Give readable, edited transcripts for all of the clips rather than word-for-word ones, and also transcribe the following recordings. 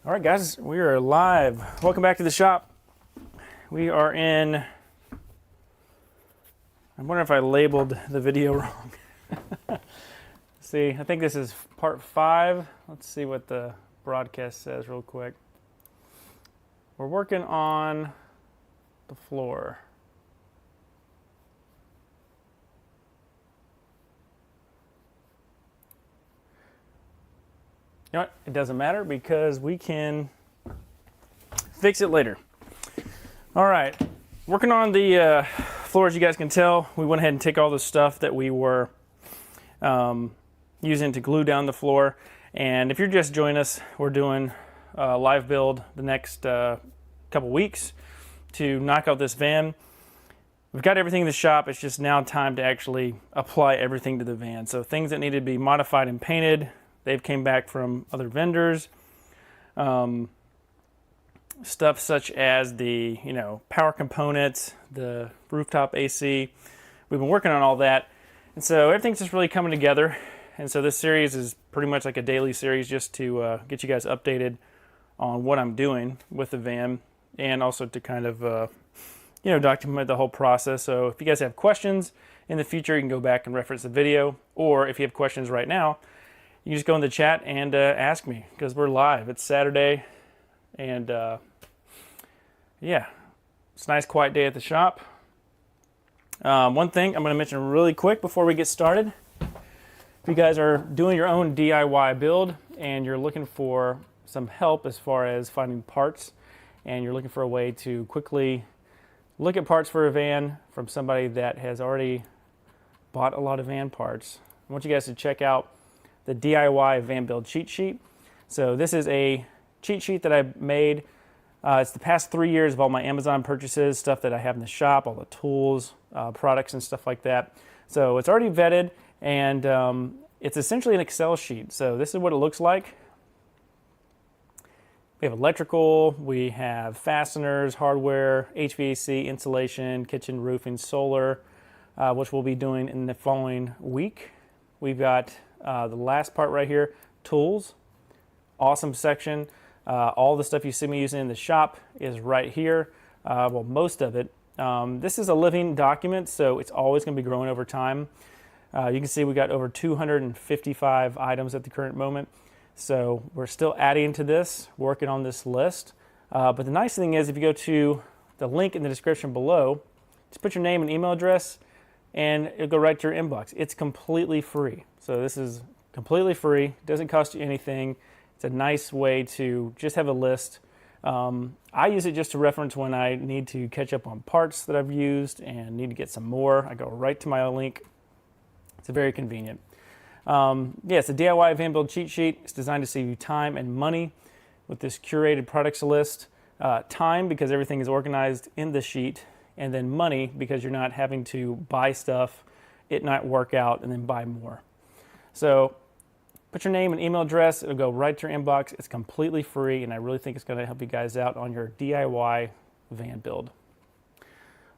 All right, guys, we are live. Welcome back to the shop. We are in, I'm wondering if I labeled the video wrong. See, I think this is part 5. Let's see what the broadcast says real quick. We're working on the floor. You know what? It doesn't matter because we can fix it later. All right, working on the floor. As you guys can tell, we went ahead and took all the stuff that we were using to glue down the floor. And if you're just joining us, we're doing a live build the next couple weeks to knock out this van. We've got everything in the shop. It's just now time to actually apply everything to the van. So things that needed to be modified and painted, they've came back from other vendors. Stuff such as the power components, the rooftop AC. We've been working on all that, and so everything's just really coming together. And so this series is pretty much like a daily series, just to get you guys updated on what I'm doing with the van, and also to kind of document the whole process. So if you guys have questions in the future, you can go back and reference the video, or if you have questions right now, you can just go in the chat and ask me, because we're live. It's Saturday, and yeah, it's a nice quiet day at the shop. One thing I'm going to mention really quick before we get started. If you guys are doing your own DIY build and you're looking for some help as far as finding parts, and you're looking for a way to quickly look at parts for a van from somebody that has already bought a lot of van parts, I want you guys to check out the DIY van build cheat sheet. So this is a cheat sheet that I made. It's the past 3 years of all my Amazon purchases, stuff that I have in the shop, all the tools, products and stuff like that. So it's already vetted, and it's essentially an Excel sheet. So this is what it looks like. We have electrical, we have fasteners, hardware, HVAC, insulation, kitchen, roofing, solar, which we'll be doing in the following week. We've got the last part right here, tools, awesome section. All the stuff you see me using in the shop is right here. Well, most of it. This is a living document, so it's always going to be growing over time. You can see we got over 255 items at the current moment. So we're still adding to this, working on this list. But the nice thing is, if you go to the link in the description below, just put your name and email address, and it'll go right to your inbox. It's completely free. So this is completely free. Doesn't cost you anything. It's a nice way to just have a list. I use it just to reference when I need to catch up on parts that I've used and need to get some more. I go right to my link. It's very convenient. It's a DIY van build cheat sheet. It's designed to save you time and money with this curated products list. Time, because everything is organized in the sheet, and then money, because you're not having to buy stuff, it not work out, and then buy more. So put your name and email address. It'll go right to your inbox. It's completely free, and I really think it's going to help you guys out on your DIY van build.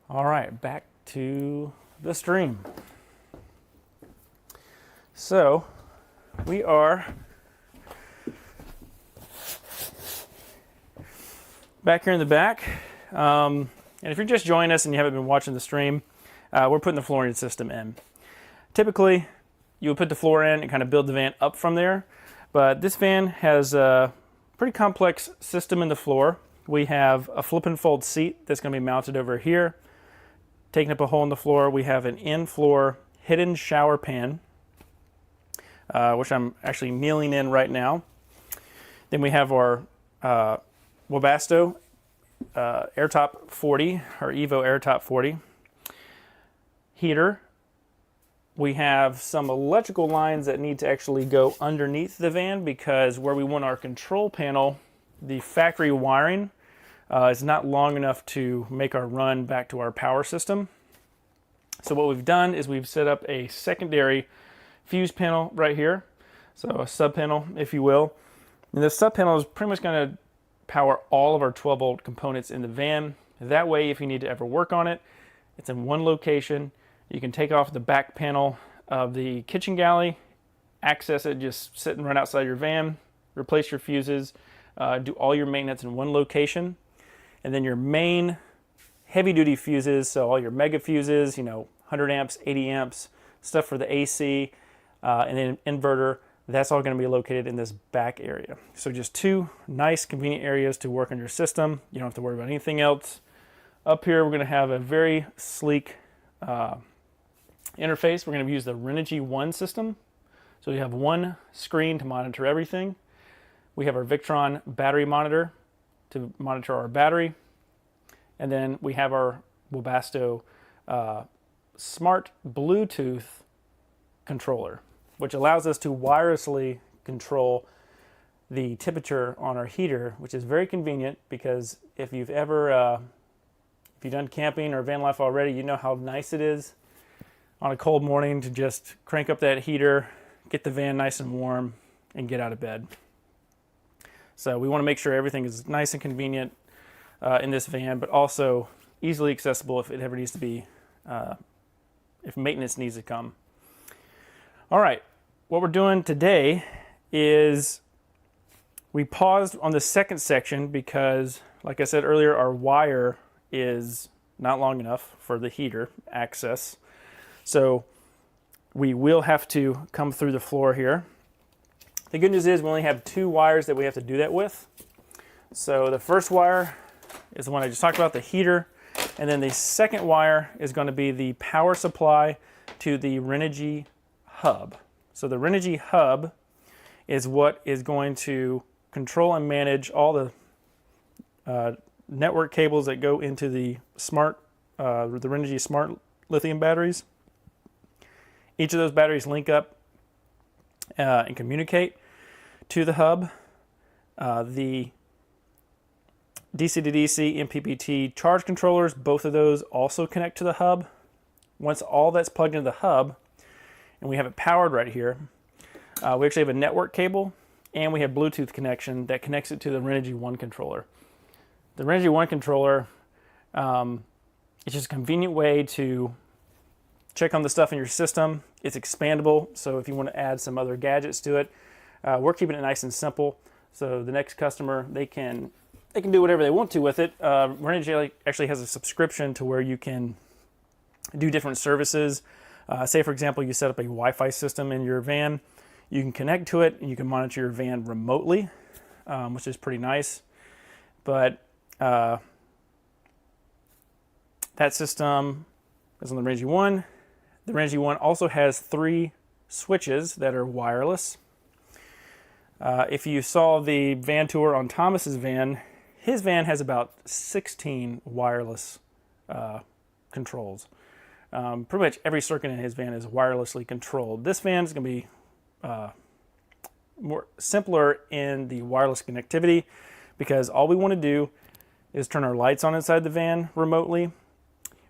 All right, back to the stream. So we are back here in the back. And if you're just joining us and you haven't been watching the stream, we're putting the flooring system in. Typically, you would put the floor in and kind of build the van up from there. But this van has a pretty complex system in the floor. We have a flip and fold seat that's going to be mounted over here, taking up a hole in the floor. We have an in-floor hidden shower pan, which I'm actually kneeling in right now. Then we have our Webasto Airtop 40, or Evo Airtop 40 heater. We have some electrical lines that need to actually go underneath the van, because where we want our control panel, the factory wiring is not long enough to make our run back to our power system. So what we've done is we've set up a secondary fuse panel right here, so a sub panel, if you will. And the sub panel is pretty much going to power all of our 12-volt components in the van. That way, if you need to ever work on it, it's in one location. You can take off the back panel of the kitchen galley, access it just sitting right outside your van, replace your fuses, do all your maintenance in one location. And then your main heavy duty fuses, so all your mega fuses, 100 amps, 80 amps, stuff for the AC, and then inverter, that's all going to be located in this back area. So just two nice convenient areas to work on your system. You don't have to worry about anything else. Up here we're going to have a very sleek interface. We're going to use the Renogy One system. So we have one screen to monitor everything. We have our Victron battery monitor to monitor our battery. And then we have our Webasto smart Bluetooth controller, which allows us to wirelessly control the temperature on our heater, which is very convenient because if you've ever, if you've done camping or van life already, you know how nice it is on a cold morning to just crank up that heater, get the van nice and warm, and get out of bed. So we want to make sure everything is nice and convenient in this van, but also easily accessible if it ever needs to be, if maintenance needs to come. All right, what we're doing today is we paused on the second section because, like I said earlier, our wire is not long enough for the heater access. So we will have to come through the floor here. The good news is we only have two wires that we have to do that with. So the first wire is the one I just talked about, the heater, and then the second wire is going to be the power supply to the Renogy hub. So the Renogy hub is what is going to control and manage all the network cables that go into the the Renogy smart lithium batteries. Each of those batteries link up and communicate to the hub. The DC to DC MPPT charge controllers, both of those also connect to the hub. Once all that's plugged into the hub, and we have it powered right here, we actually have a network cable, and we have Bluetooth connection that connects it to the Renogy One controller. The Renogy One controller is just a convenient way to check on the stuff in your system. It's expandable, so if you want to add some other gadgets to it, we're keeping it nice and simple. So the next customer, they can do whatever they want to with it. Renogy actually has a subscription to where you can do different services. Say, for example, you set up a Wi-Fi system in your van. You can connect to it, and you can monitor your van remotely, which is pretty nice. But that system is on the Renogy One. The Renogy One also has 3 switches that are wireless. If you saw the van tour on Thomas's van, his van has about 16 wireless controls. Pretty much every circuit in his van is wirelessly controlled. This van is going to be more simpler in the wireless connectivity because all we want to do is turn our lights on inside the van remotely.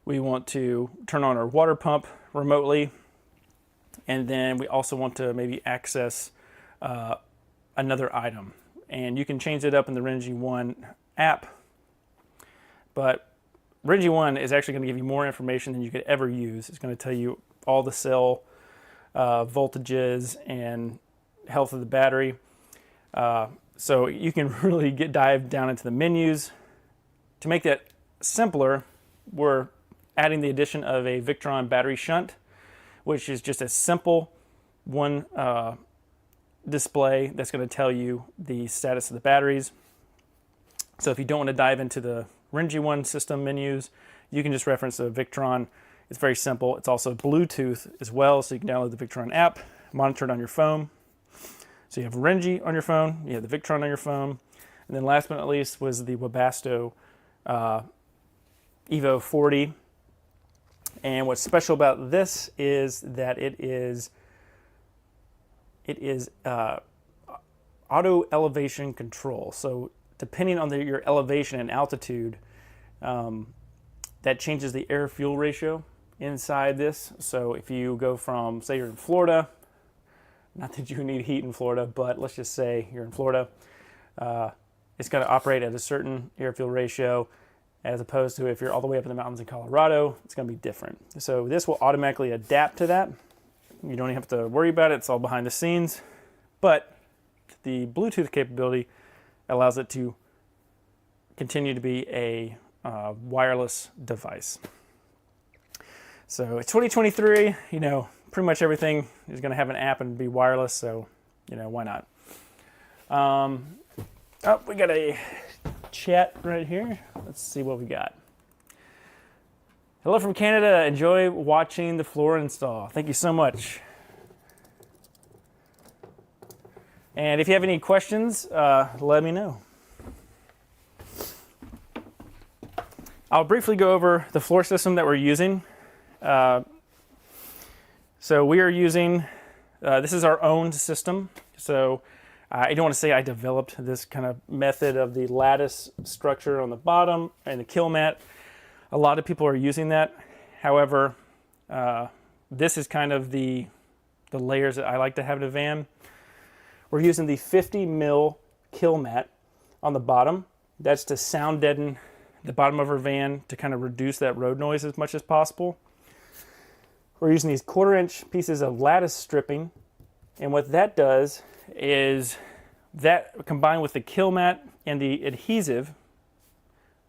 We want to turn on our water pump remotely, and then we also want to maybe access another item. And you can change it up in the Renogy One app, but Renogy One is actually going to give you more information than you could ever use. It's going to tell you all the cell voltages and health of the battery. So you can really dive down into the menus. To make that simpler, we're adding the addition of a Victron battery shunt, which is just a simple one display that's going to tell you the status of the batteries. So if you don't want to dive into the Renogy One system menus, you can just reference the Victron. It's very simple. It's also Bluetooth as well, so you can download the Victron app, monitor it on your phone. So you have Renogy on your phone, you have the Victron on your phone, and then last but not least was the Webasto Evo 40. And what's special about this is that it is auto elevation control. So depending on your elevation and altitude, that changes the air-fuel ratio inside this. So if you go from, say you're in Florida, not that you need heat in Florida, but let's just say you're in Florida, it's going to operate at a certain air-fuel ratio, as opposed to if you're all the way up in the mountains in Colorado, it's going to be different. So this will automatically adapt to that. You don't even have to worry about it. It's all behind the scenes. But the Bluetooth capability allows it to continue to be a wireless device. So it's 2023, you know, pretty much everything is going to have an app and be wireless, so, you know, why not? Oh, we got a chat right here. Let's see what we got. Hello from Canada. Enjoy watching the floor install. Thank you so much. And if you have any questions, let me know. I'll briefly go over the floor system that we're using. So we are using, this is our own system. So I don't want to say I developed this kind of method of the lattice structure on the bottom and the kill mat. A lot of people are using that. However, this is kind of the layers that I like to have in a van. We're using the 50 mil kill mat on the bottom. That's to sound deaden the bottom of our van to kind of reduce that road noise as much as possible. We're using these 1/4 inch pieces of lattice stripping. And what that does is that combined with the kill mat and the adhesive,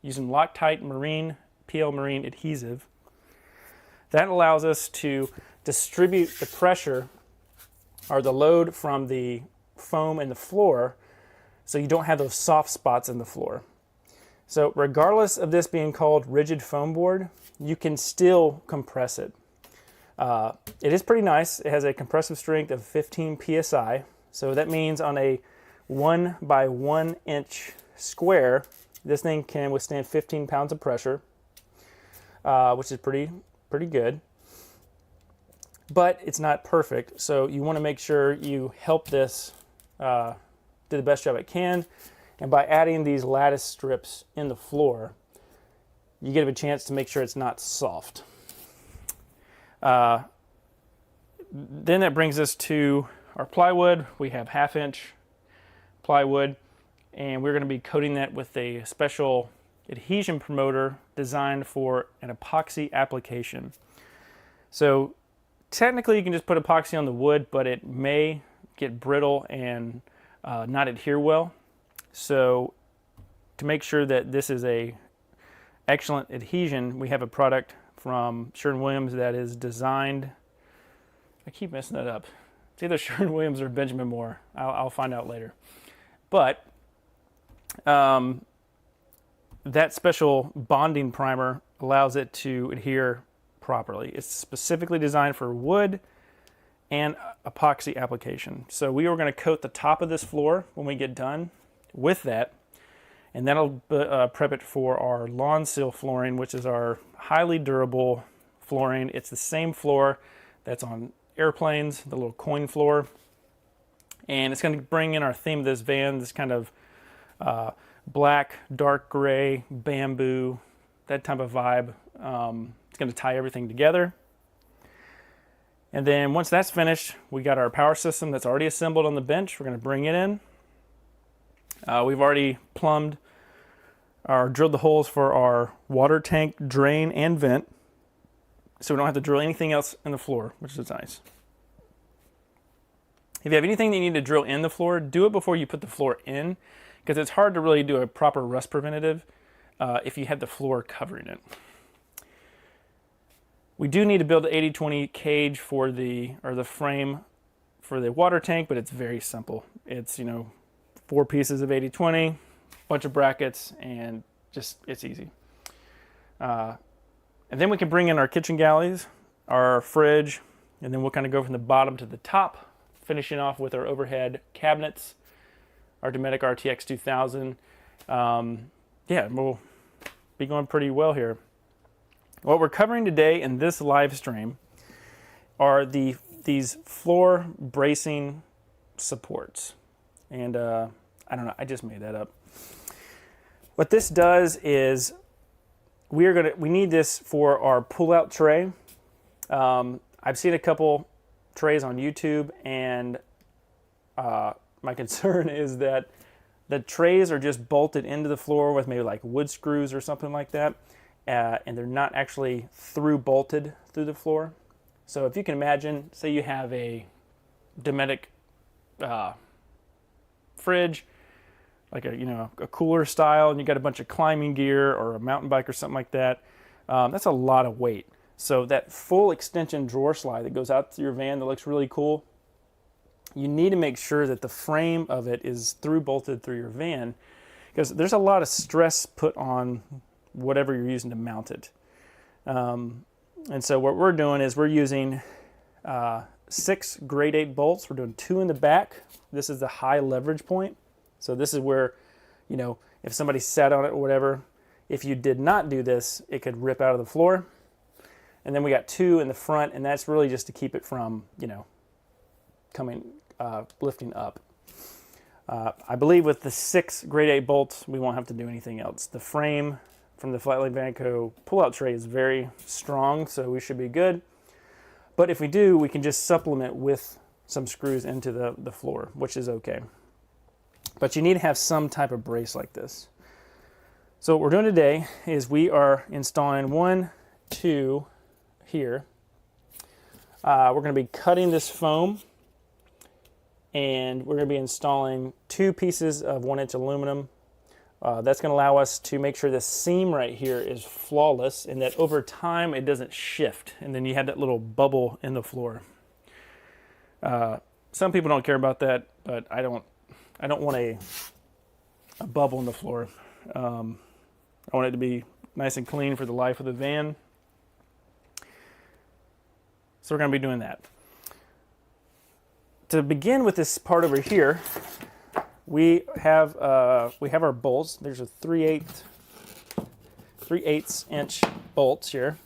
using Loctite Marine, PL Marine adhesive, that allows us to distribute the pressure or the load from the foam and the floor so you don't have those soft spots in the floor. So regardless of this being called rigid foam board, you can still compress it. It is pretty nice. It has a compressive strength of 15 psi. So that means on a 1 by 1 inch square, this thing can withstand 15 pounds of pressure, which is pretty good. But it's not perfect, so you want to make sure you help this do the best job it can. And by adding these lattice strips in the floor, you get a chance to make sure it's not soft. Then that brings us to our plywood. We have 1/2 inch plywood, and we're going to be coating that with a special adhesion promoter designed for an epoxy application. So technically you can just put epoxy on the wood, but it may get brittle and not adhere well. So to make sure that this is a excellent adhesion, we have a product from Sherwin-Williams that is designed, I keep messing that up. It's either Sherwin-Williams or Benjamin Moore. I'll find out later. But that special bonding primer allows it to adhere properly. It's specifically designed for wood and epoxy application. So we are going to coat the top of this floor when we get done with that, and that'll prep it for our lawn sill flooring, which is our highly durable flooring. It's the same floor that's on airplanes, the little coin floor, and it's going to bring in our theme of this van, this kind of black, dark gray, bamboo, that type of vibe. It's going to tie everything together. And then once that's finished, we got our power system that's already assembled on the bench. We're going to bring it in. We've already plumbed or drilled the holes for our water tank, drain, and vent, so we don't have to drill anything else in the floor, which is nice. If you have anything that you need to drill in the floor, do it before you put the floor in, because it's hard to really do a proper rust preventative if you have the floor covering it. We do need to build the 80/20 cage for the frame for the water tank, but it's very simple. It's 4 pieces of 80/20, bunch of brackets, and just it's easy. And then we can bring in our kitchen galleys, our fridge, and then we'll kind of go from the bottom to the top, finishing off with our overhead cabinets, our Dometic RTX 2000. Yeah, we'll be going pretty well here. What we're covering today in this live stream are these floor bracing supports. And I don't know, I just made that up. What this does is we need this for our pull-out tray. I've seen a couple trays on YouTube, and my concern is that the trays are just bolted into the floor with maybe like wood screws or something like that, and they're not actually bolted through the floor. So if you can imagine, say you have a Dometic fridge like a cooler style, and you got a bunch of climbing gear or a mountain bike or something like that, that's a lot of weight. So that full extension drawer slide that goes out to your van that looks really cool, you need to make sure that the frame of it is through bolted through your van, because there's a lot of stress put on whatever you're using to mount it. And so what we're doing is we're using 6 grade 8 bolts. We're doing 2 in the back. This is the high leverage point. So this is where, if somebody sat on it or whatever, if you did not do this, it could rip out of the floor. And then we got 2 in the front, and that's really just to keep it from, lifting up. I believe with the 6 grade 8 bolts, we won't have to do anything else. The frame from the Flatline Vanco pull-out tray is very strong, so we should be good. But if we do, we can just supplement with some screws into the floor, which is okay. But you need to have some type of brace like this. So what we're doing today is we are installing 1, 2 here. We're going to be cutting this foam, and we're going to be installing 2 pieces of 1-inch aluminum. That's going to allow us to make sure this seam right here is flawless, and that over time it doesn't shift, and then you have that little bubble in the floor. Some people don't care about that, but I don't want a bubble in the floor. I want it to be nice and clean for the life of the van. So we're going to be doing that. To begin with this part over here, we have our bolts. There's a 3/8 inch bolts here.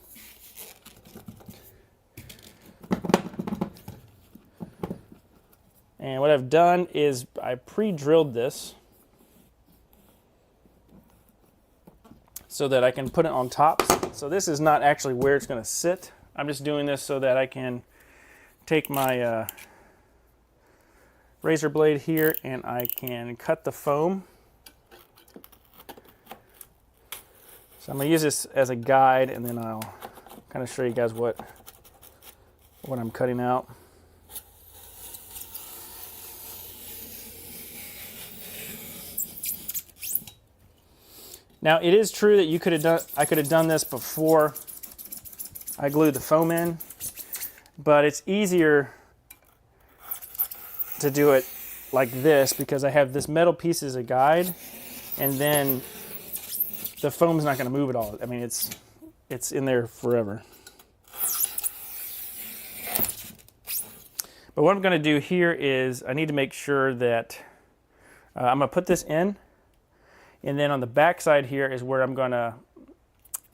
And what I've done is I pre-drilled this so that I can put it on top. So this is not actually where it's going to sit. I'm just doing this so that I can take my razor blade here and I can cut the foam. So I'm going to use this as a guide, and then I'll kind of show you guys what I'm cutting out. Now it is true that I could have done this before I glued the foam in, but it's easier to do it like this because I have this metal piece as a guide, and then the foam's not going to move at all. I mean, it's in there forever. But what I'm going to do here is I need to make sure that I'm going to put this in, and then on the back side here is where I'm going to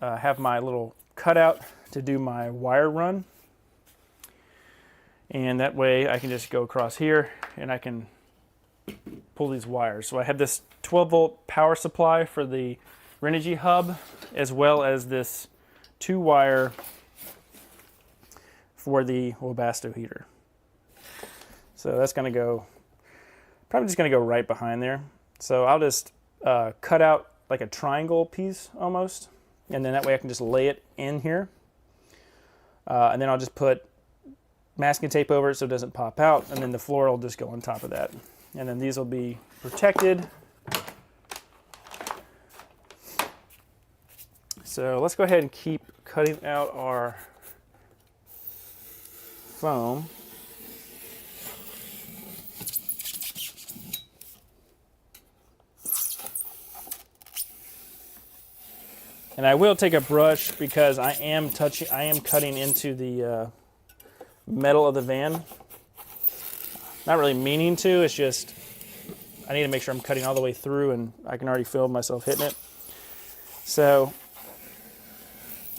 have my little cutout to do my wire run. And that way I can just go across here and I can pull these wires. So I have this 12-volt power supply for the Renogy hub, as well as this 2-wire for the Webasto heater. So that's going to go, probably just going to go right behind there. So I'll just cut out like a triangle piece almost, and then that way I can just lay it in here. And then I'll just put masking tape over it so it doesn't pop out, and then the floor will just go on top of that. And then these will be protected. So let's go ahead and keep cutting out our foam. And I will take a brush because I am cutting into the metal of the van. Not really meaning to, it's just I need to make sure I'm cutting all the way through, and I can already feel myself hitting it. So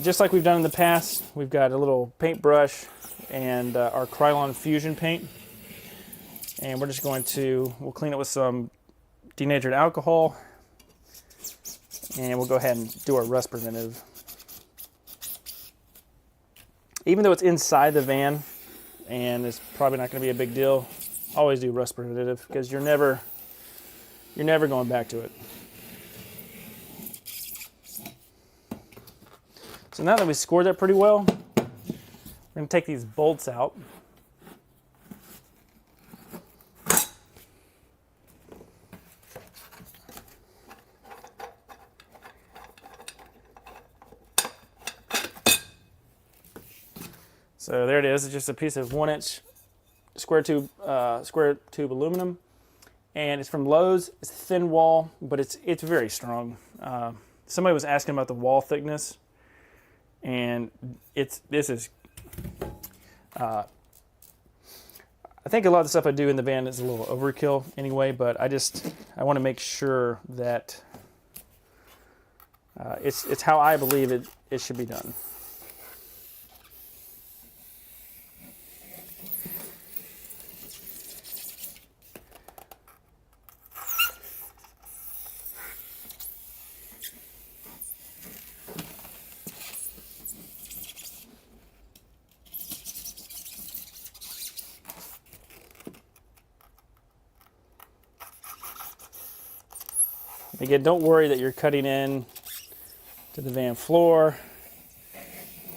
just like we've done in the past, we've got a little paintbrush and our Krylon Fusion paint. And we're just we'll clean it with some denatured alcohol, and we'll go ahead and do our rust preventive. Even though it's inside the van and it's probably not going to be a big deal, always do rust preventive because you're never going back to it. So now that we scored that pretty well, we're going to take these bolts out. So there it is. It's just a piece of 1-inch square tube aluminum, and it's from Lowe's. It's thin wall, but it's very strong. Somebody was asking about the wall thickness, and this is. I think a lot of the stuff I do in the van is a little overkill anyway, but I want to make sure that it's how I believe it should be done. Again, don't worry that you're cutting in to the van floor.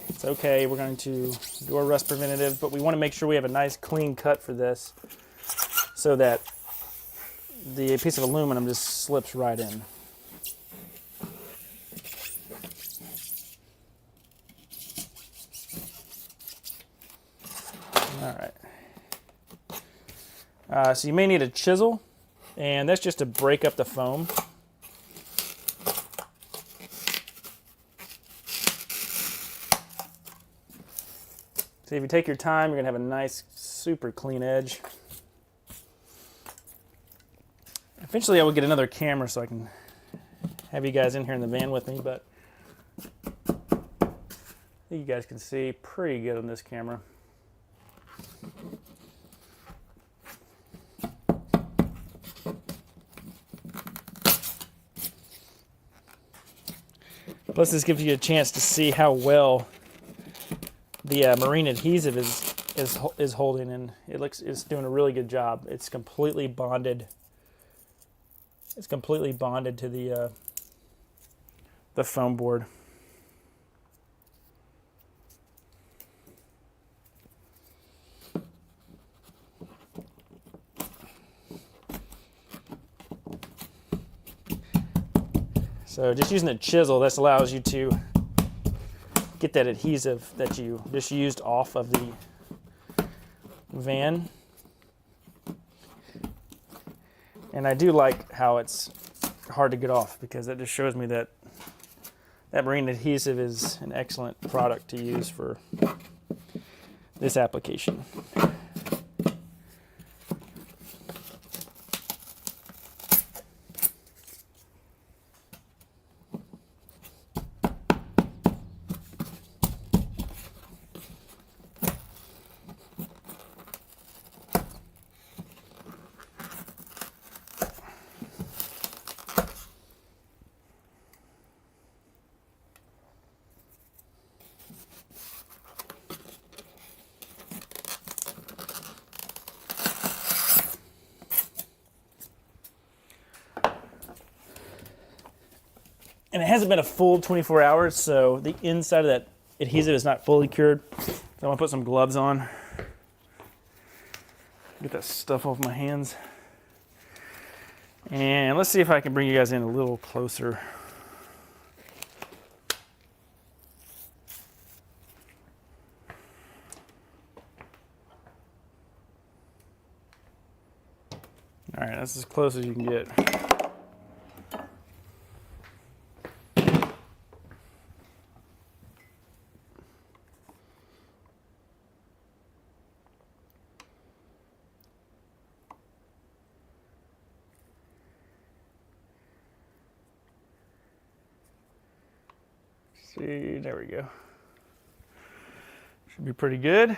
It's okay, we're going to do our rust preventative, but we want to make sure we have a nice clean cut for this so that the piece of aluminum just slips right in. All right. So you may need a chisel, and that's just to break up the foam. So if you take your time, you're going to have a nice, super clean edge. Eventually I will get another camera so I can have you guys in here in the van with me, but I think you guys can see pretty good on this camera. Plus this gives you a chance to see how well the marine adhesive is holding, and it's doing a really good job. It's completely bonded. It's completely bonded to the foam board. So just using a chisel, this allows you to get that adhesive that you just used off of the van. And I do like how it's hard to get off, because that just shows me that that marine adhesive is an excellent product to use for this application. And it hasn't been a full 24 hours, so the inside of that adhesive is not fully cured. So I'm gonna put some gloves on. Get that stuff off my hands. And let's see if I can bring you guys in a little closer. All right, that's as close as you can get. See, there we go. Should be pretty good.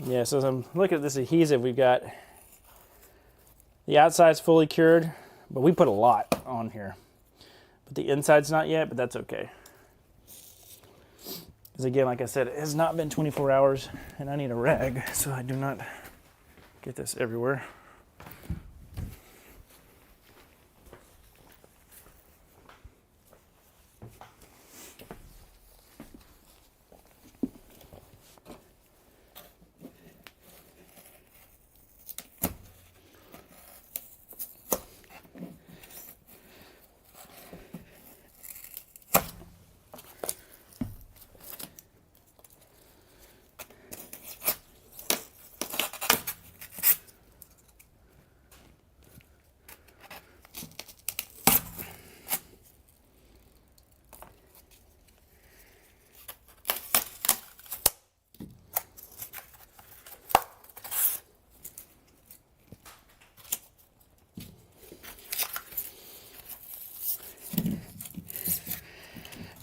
Yeah, so as I'm looking at this adhesive, we've got the outside's fully cured, but we put a lot on here. But the inside's not yet, but that's okay. Because again, like I said, it has not been 24 hours, and I need a rag so I do not get this everywhere.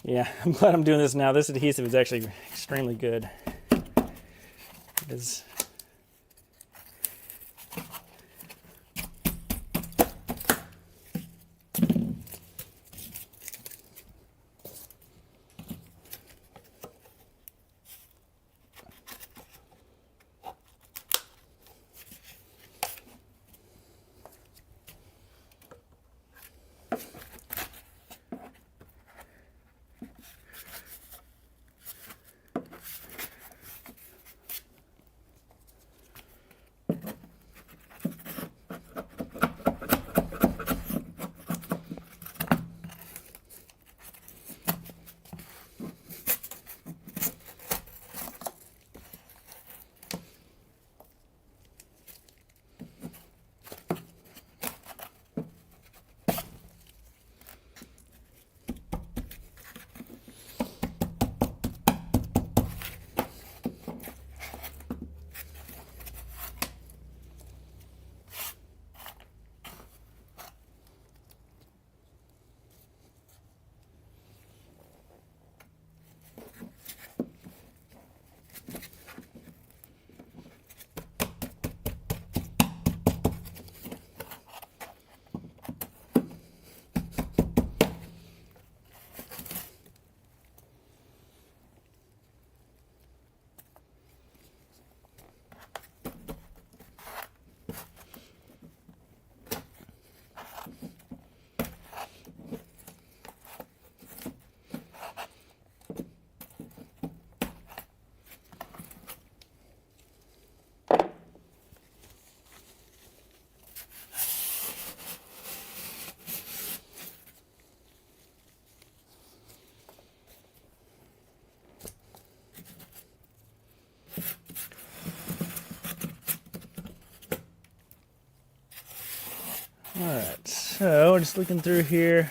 Yeah, I'm glad I'm doing this now. This adhesive is actually extremely good. It is. All right, so just looking through here.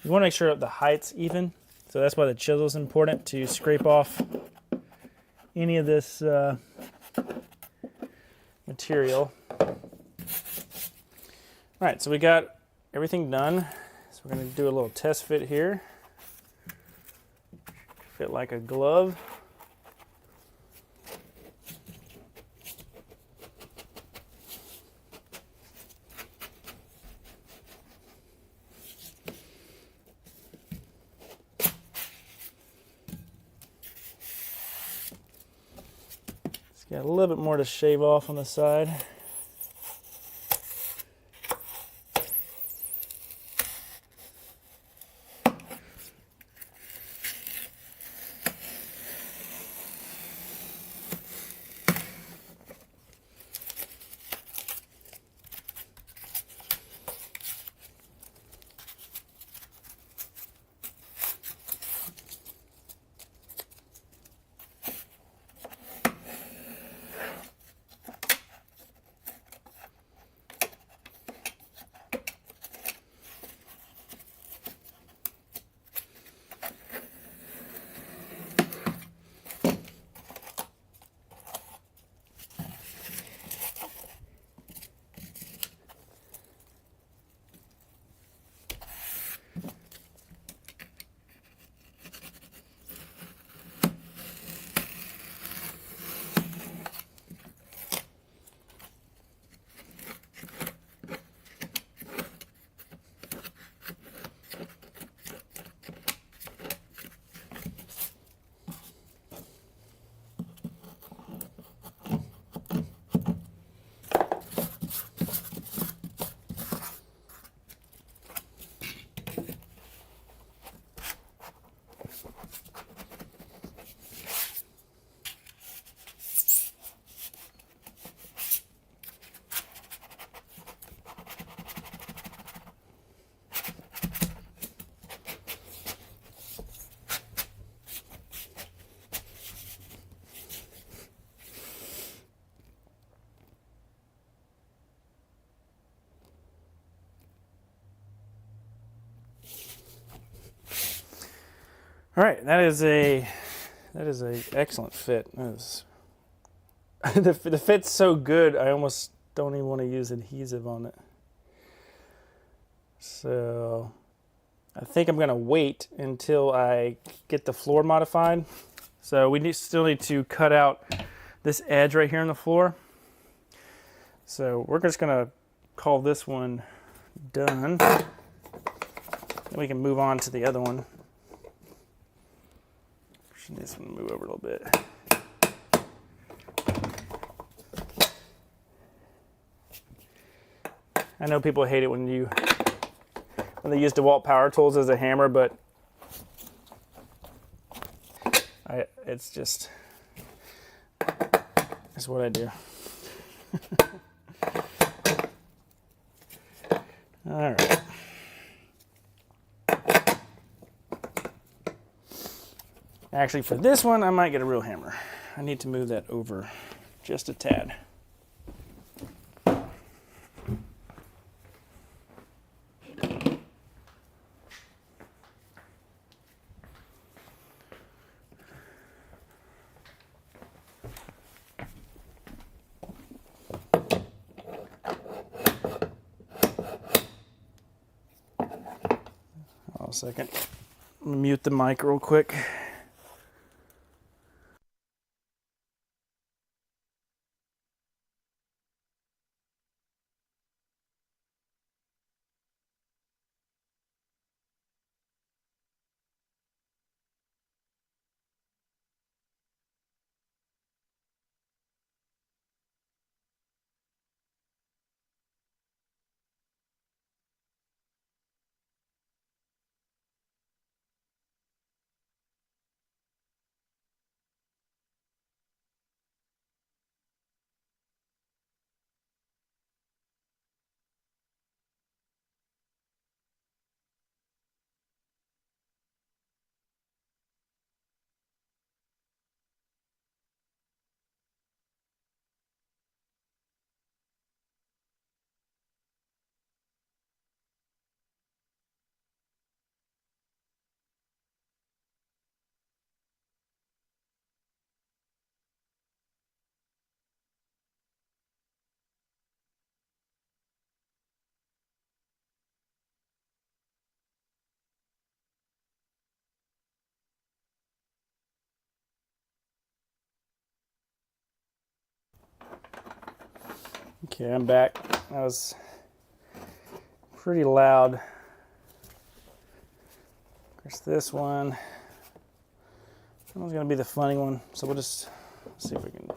You want to make sure the height's even, so that's why the chisel is important, to scrape off any of this material. All right, so we got everything done. So we're going to do a little test fit here. Fit like a glove. Got a little bit more to shave off on the side. All right, that is a excellent fit. That is, the fit's so good, I almost don't even want to use adhesive on it. So I think I'm going to wait until I get the floor modified. So we still need to cut out this edge right here in the floor. So we're just going to call this one done. Then we can move on to the other one. This one move over a little bit. I know people hate it when they use DeWalt power tools as a hammer, but it's just it's what I do. All right. Actually, for this one, I might get a real hammer. I need to move that over just a tad. Hold on a second. I'm gonna mute the mic real quick. Okay, I'm back. That was pretty loud. Of course, this one, that one's going to be the funny one. So we'll just see if we can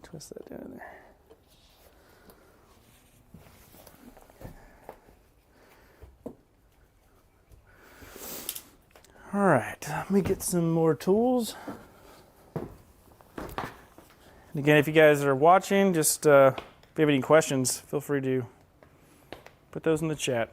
twist that down there. All right, let me get some more tools. And again, if you guys are watching, just if you have any questions, feel free to put those in the chat.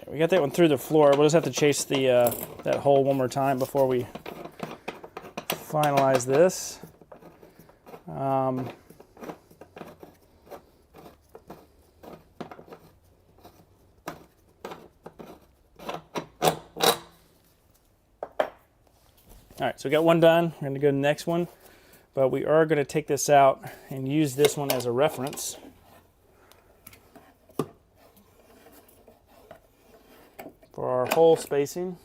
We got that one through the floor. We'll just have to chase the that hole one more time before we finalize this. All right, so we got one done. We're going to go to the next one, but we are going to take this out and use this one as a reference. For our hole spacing.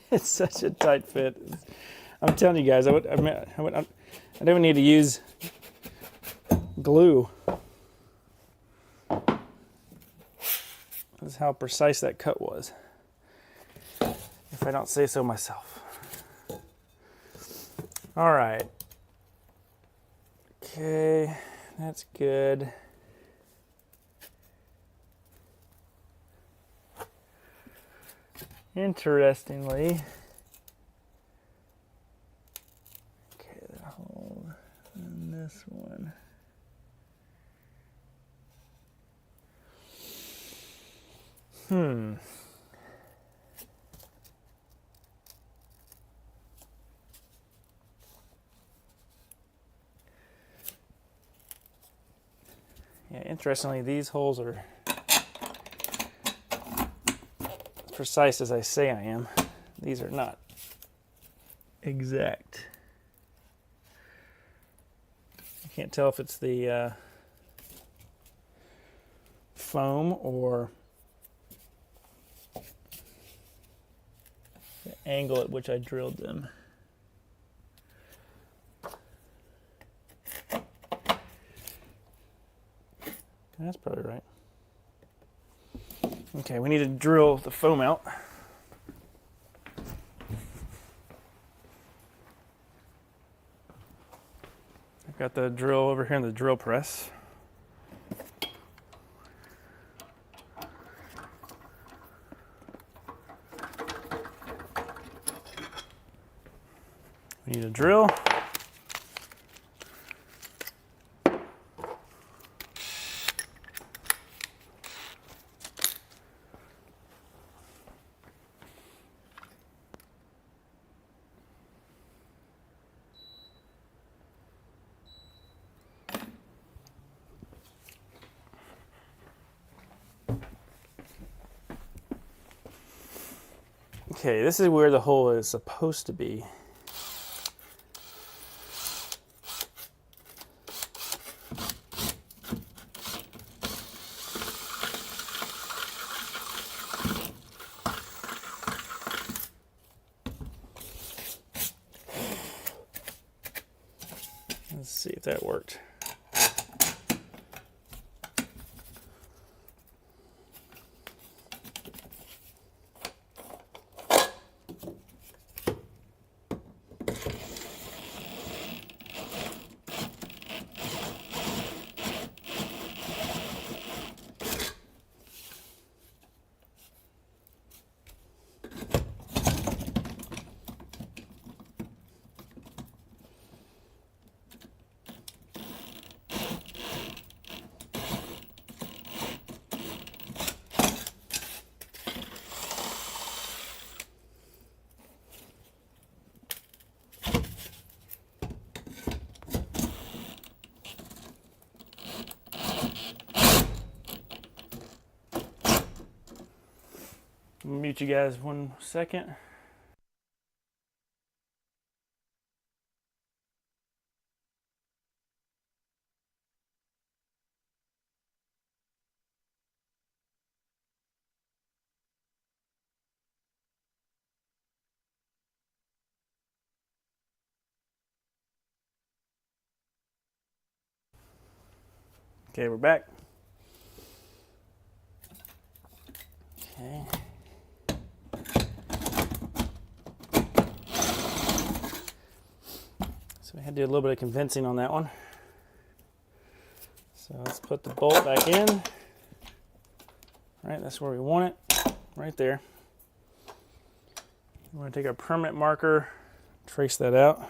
It's such a tight fit. I'm telling you guys, I don't need to use glue. This is how precise that cut was, if I don't say so myself. All right. Okay, that's good. Interestingly, okay, that hole and this one. Yeah, interestingly, these holes are as precise as I say I am. These are not exact. I can't tell if it's the foam or the angle at which I drilled them. That's probably right. Okay, we need to drill the foam out. I've got the drill over here in the drill press. We need a drill. Okay, this is where the hole is supposed to be. Let's see if that worked. Mute you guys 1 second. Okay, we're back. Okay. So we had to do a little bit of convincing on that one. So let's put the bolt back in. All right, that's where we want it, right there. We're going to take our permanent marker, trace that out.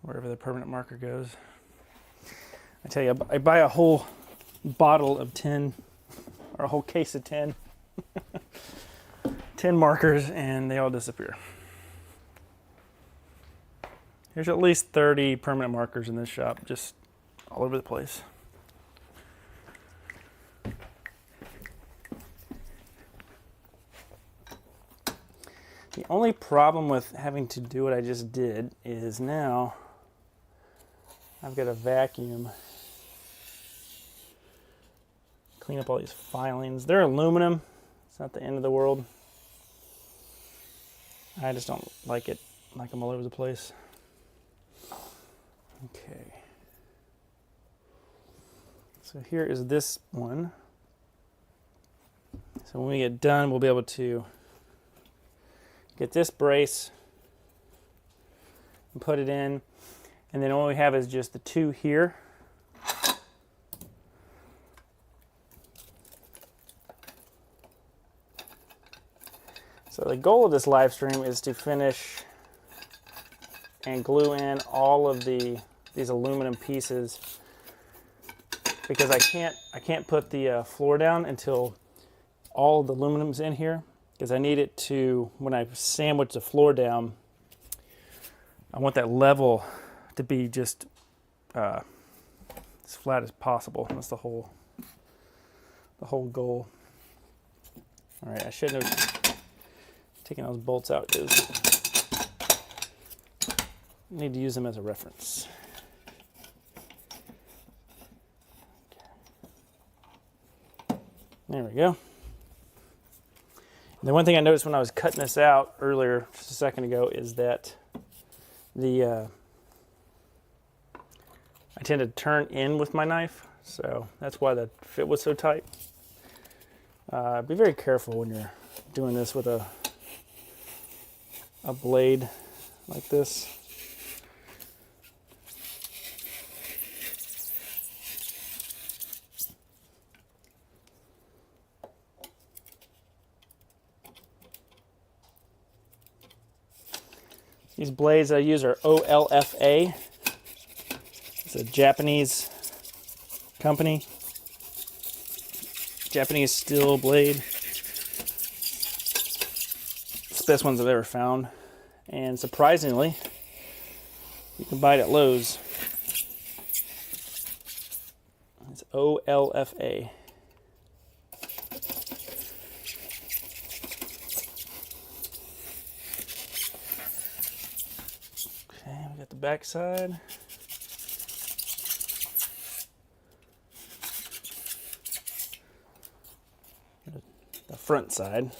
Wherever the permanent marker goes. I tell you, I buy a whole bottle of 10, or a whole case of 10, 10 markers, and they all disappear. There's at least 30 permanent markers in this shop, just all over the place. The only problem with having to do what I just did is now I've got to vacuum, clean up all these filings. They're aluminum, It's not the end of the world. I just don't like it, like them all over the place. Okay. So here is this one. So when we get done, we'll be able to get this brace and put it in. And then all we have is just the two here. So the goal of this live stream is to finish and glue in all of these aluminum pieces, because I can't put the floor down until all of the aluminum's in here, because I need it to, when I sandwich the floor down, I want that level to be just as flat as possible. That's the whole goal. All right, I shouldn't have taken those bolts out because I need to use them as a reference. There we go. And the one thing I noticed when I was cutting this out earlier, just a second ago, is that I tend to turn in with my knife, so that's why the fit was so tight. Be very careful when you're doing this with a blade like this. These blades I use are OLFA. It's a Japanese company. Japanese steel blade. It's the best ones I've ever found. And surprisingly, you can buy it at Lowe's. It's OLFA. Okay, we got the back side. The front side.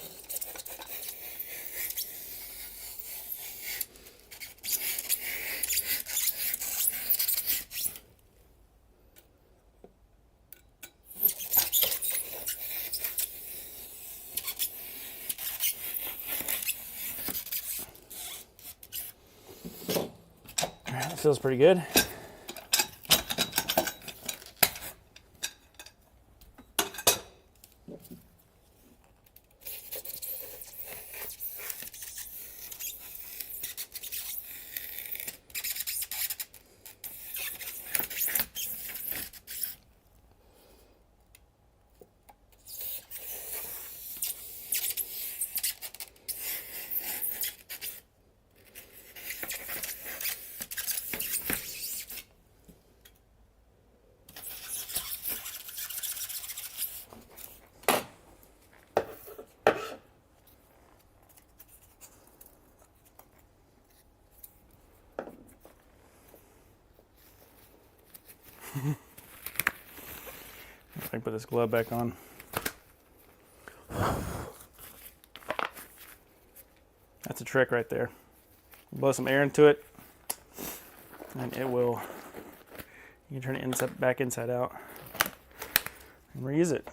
That feels pretty good. If I can put this glove back on. That's a trick right there. Blow some air into it, and it will, you can turn it back inside out and reuse it.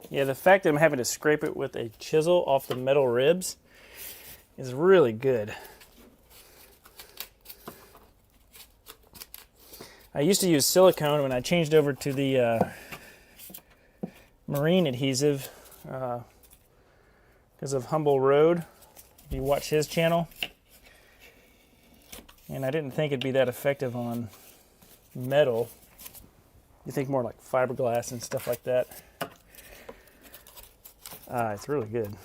Yeah, the fact that I'm having to scrape it with a chisel off the metal ribs is really good. I used to use silicone when I changed over to the marine adhesive because of Humble Road. If you watch his channel. And I didn't think it'd be that effective on metal. You think more like fiberglass and stuff like that. It's really good.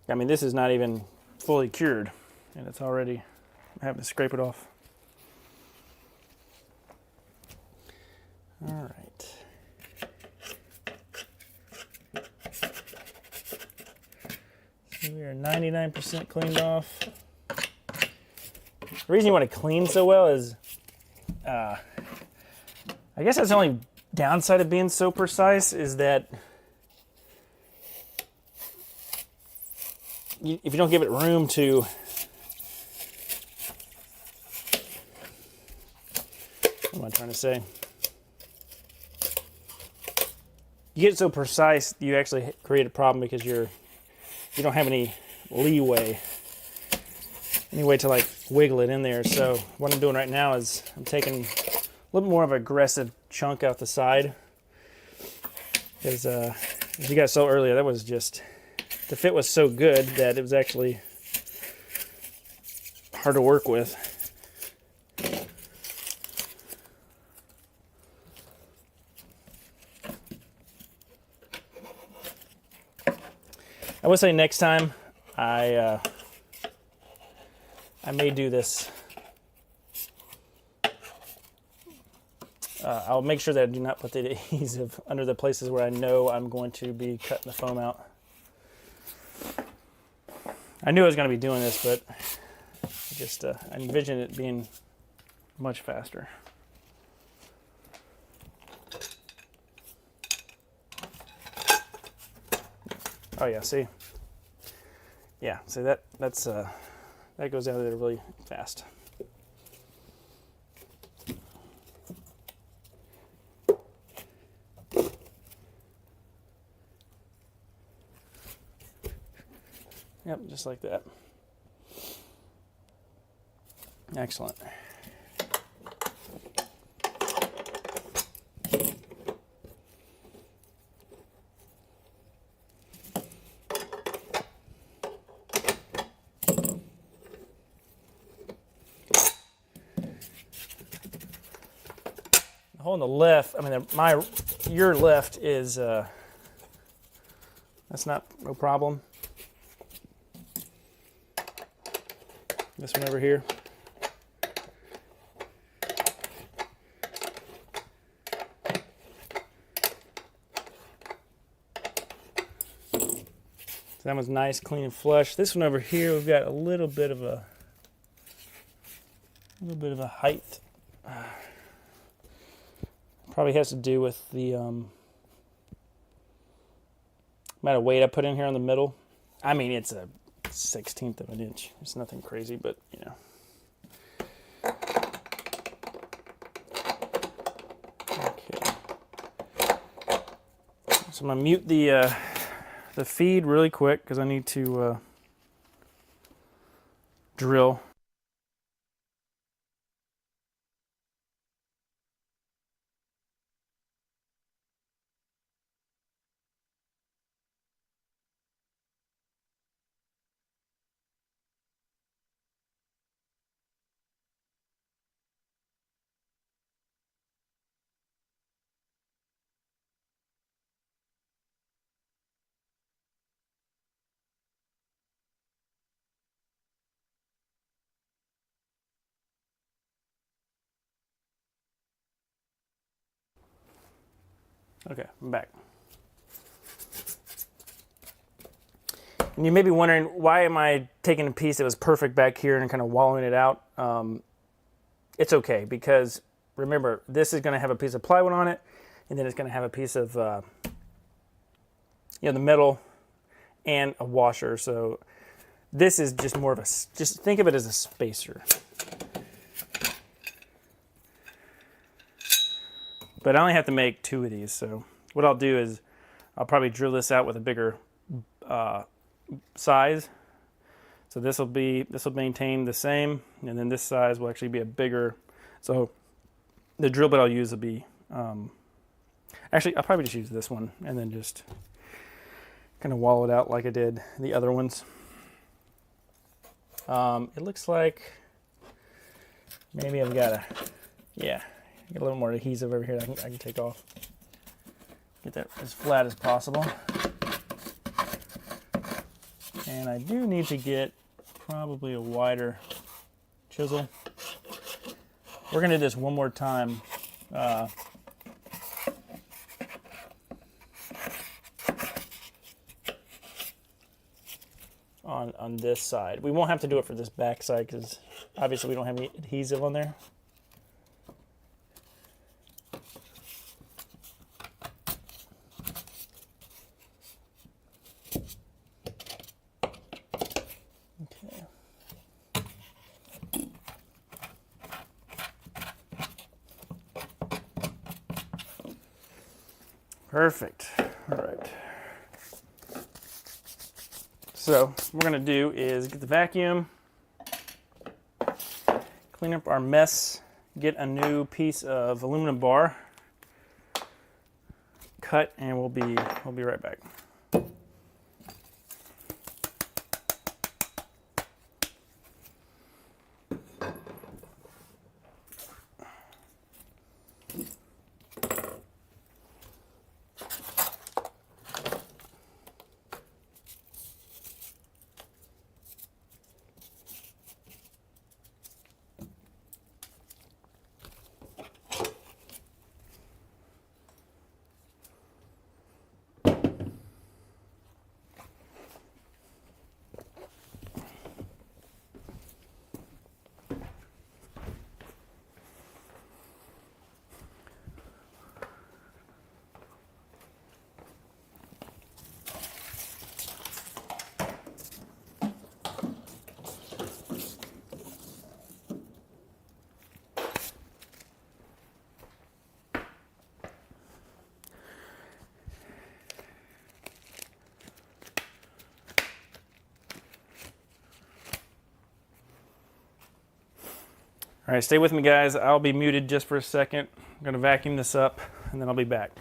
I mean, this is not even fully cured, and it's already, I'm having to scrape it off. All right. So we are 99% cleaned off. The reason you want to clean so well is, I guess that's the only downside of being so precise, is that if you don't give it room to what am I trying to say? You get so precise, you actually create a problem because you don't have any leeway, any way to like wiggle it in there. So what I'm doing right now is I'm taking a little more of an aggressive chunk out the side, because as you guys saw earlier, that was just, the fit was so good that it was actually hard to work with. I would say next time I may do this. I'll make sure that I do not put the adhesive under the places where I know I'm going to be cutting the foam out. I knew I was going to be doing this, but I envisioned it being much faster. Oh yeah, see? Yeah, see that goes out of there really fast. Yep, just like that. Excellent. The hole in the left, I mean, your left is, that's no problem. This one over here. So that one's nice, clean, and flush. This one over here, we've got a little bit of a height. Probably has to do with the amount of weight I put in here on the middle. I mean, it's a 1/16 of an inch. It's nothing crazy, but you know. Okay. So I'm gonna mute the feed really quick because I need to drill. Okay, I'm back. And you may be wondering, why am I taking a piece that was perfect back here and kind of wallowing it out? It's okay, because remember, this is going to have a piece of plywood on it, and then it's going to have a piece of the metal and a washer. So This is just more of a, just think of it as a spacer. But I only have to make 2 of these, so what I'll do is I'll probably drill this out with a bigger size. So this will maintain the same, and then this size will actually be a bigger. So the drill bit I'll use will be, actually I'll probably just use this one and then just kind of wall it out like I did the other ones. It looks like maybe I've got get a little more adhesive over here that I can take off. Get that as flat as possible. And I do need to get probably a wider chisel. We're going to do this one more time. On this side. We won't have to do it for this back side because obviously we don't have any adhesive on there. Okay. Perfect. All right. So what we're going to do is get the vacuum, clean up our mess, get a new piece of aluminum bar, cut, and we'll be right back. All right, stay with me, guys. I'll be muted just for a second. I'm going to vacuum this up, and then I'll be back.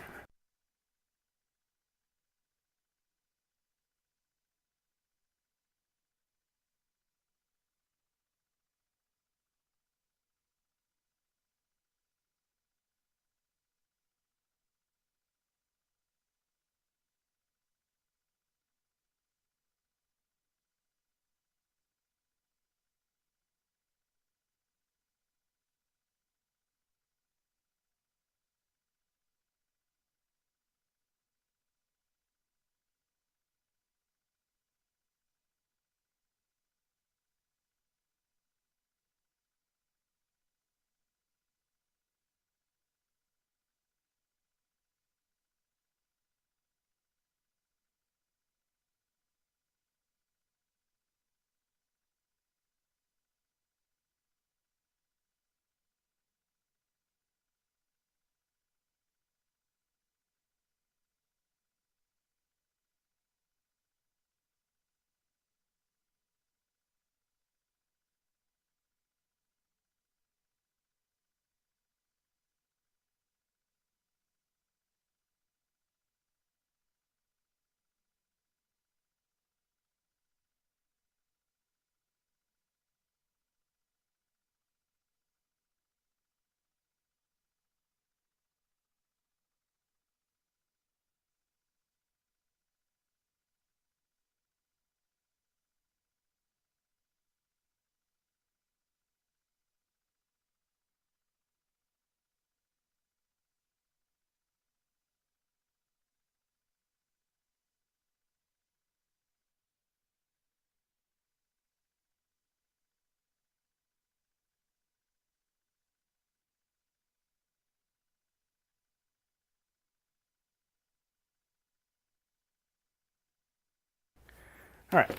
All right,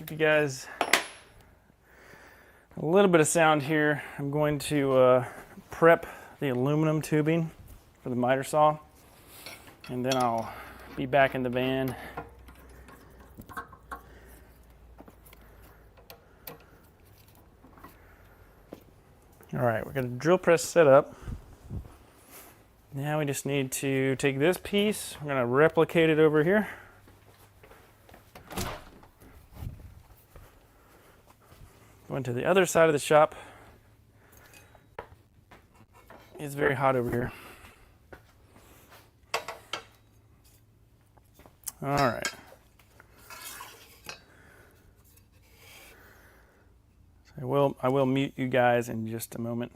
give you guys a little bit of sound here. I'm going to prep the aluminum tubing for the miter saw, and then I'll be back in the van. All right, we're going to drill press set up. Now we just need to take this piece, we're going to replicate it over here. Going to the other side of the shop. It's very hot over here. All right. I will mute you guys in just a moment.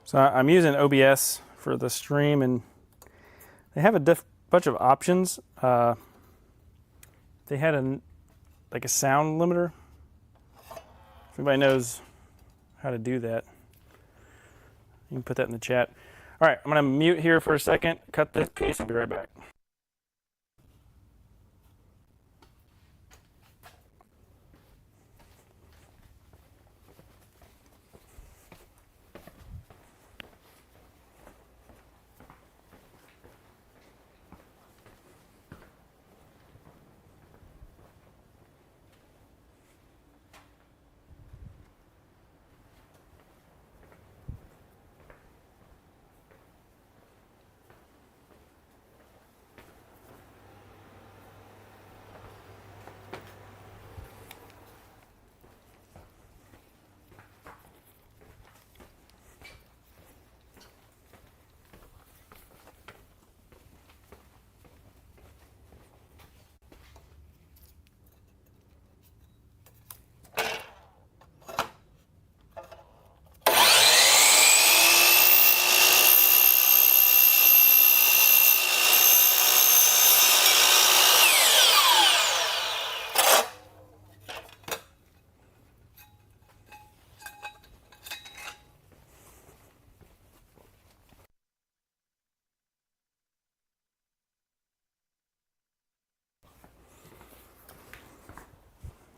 So I'm using OBS for the stream, and they have a bunch of options. They had a sound limiter. If anybody knows how to do that, you can put that in the chat. All right, I'm going to mute here for a second, cut this piece, I'll be right back.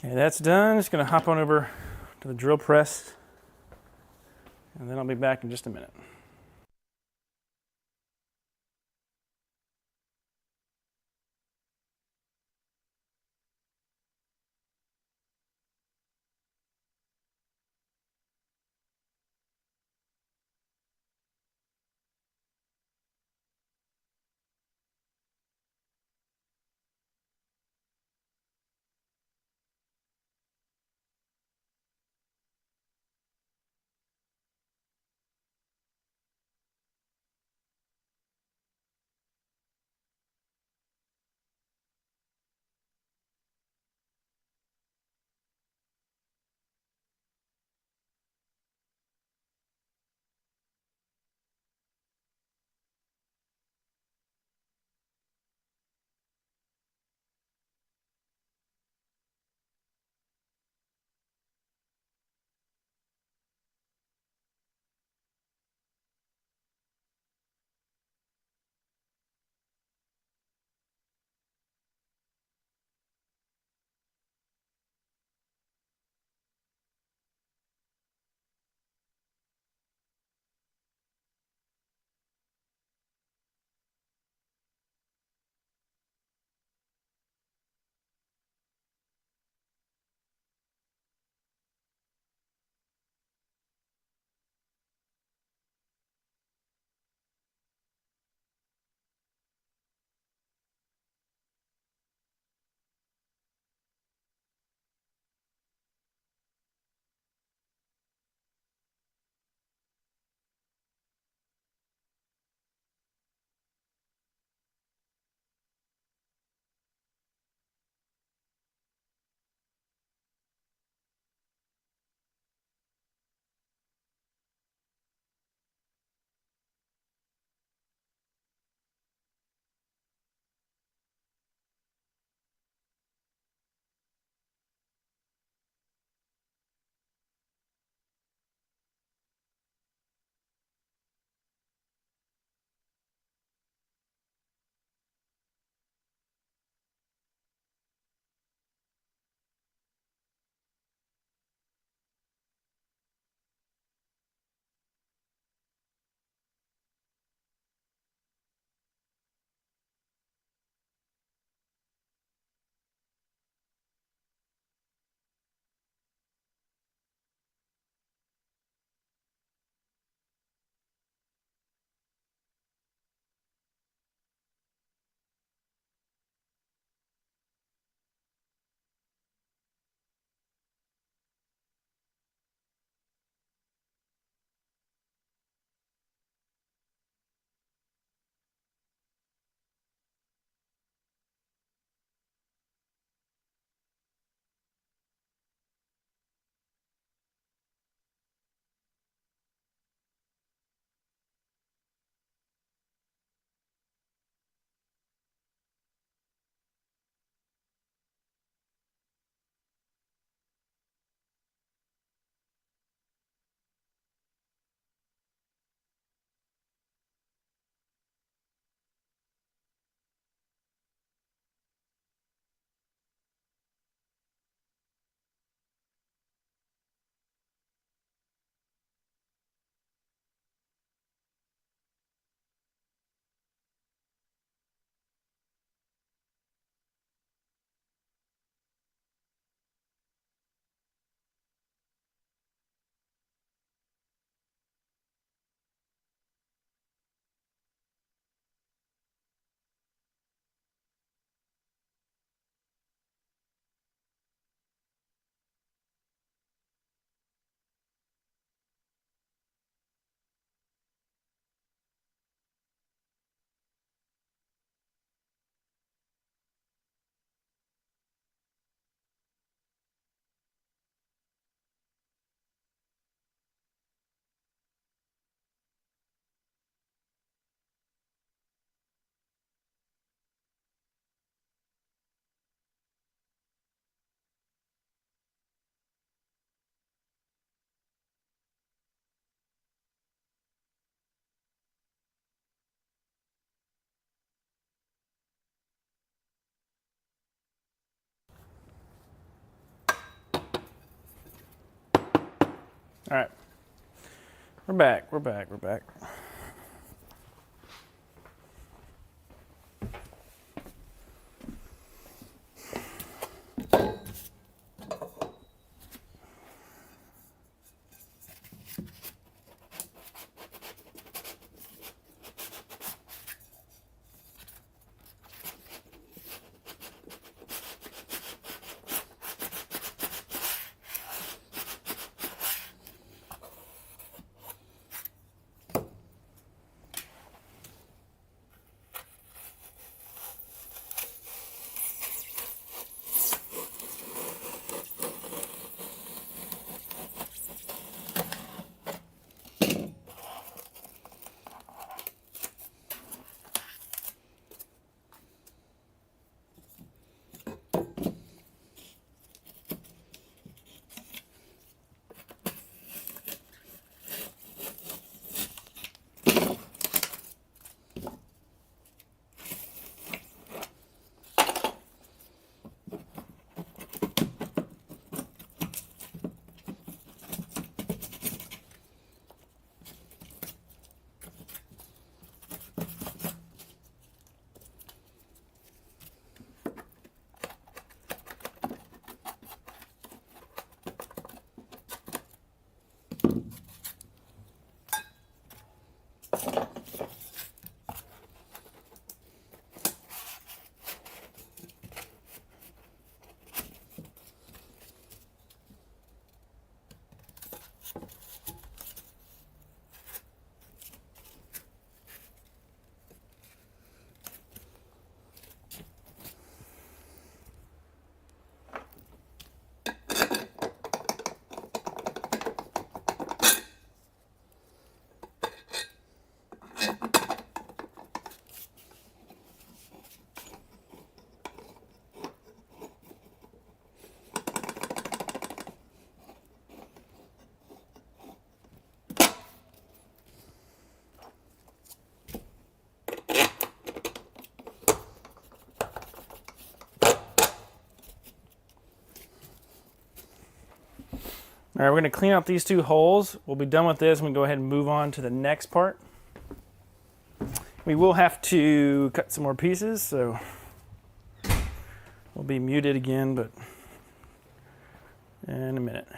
Okay, that's done. Just going to hop on over to the drill press, and then I'll be back in just a minute. All right, we're back. All right, we're going to clean out these two holes. We'll be done with this and we go ahead and move on to the next part. We will have to cut some more pieces, so we'll be muted again, but in a minute.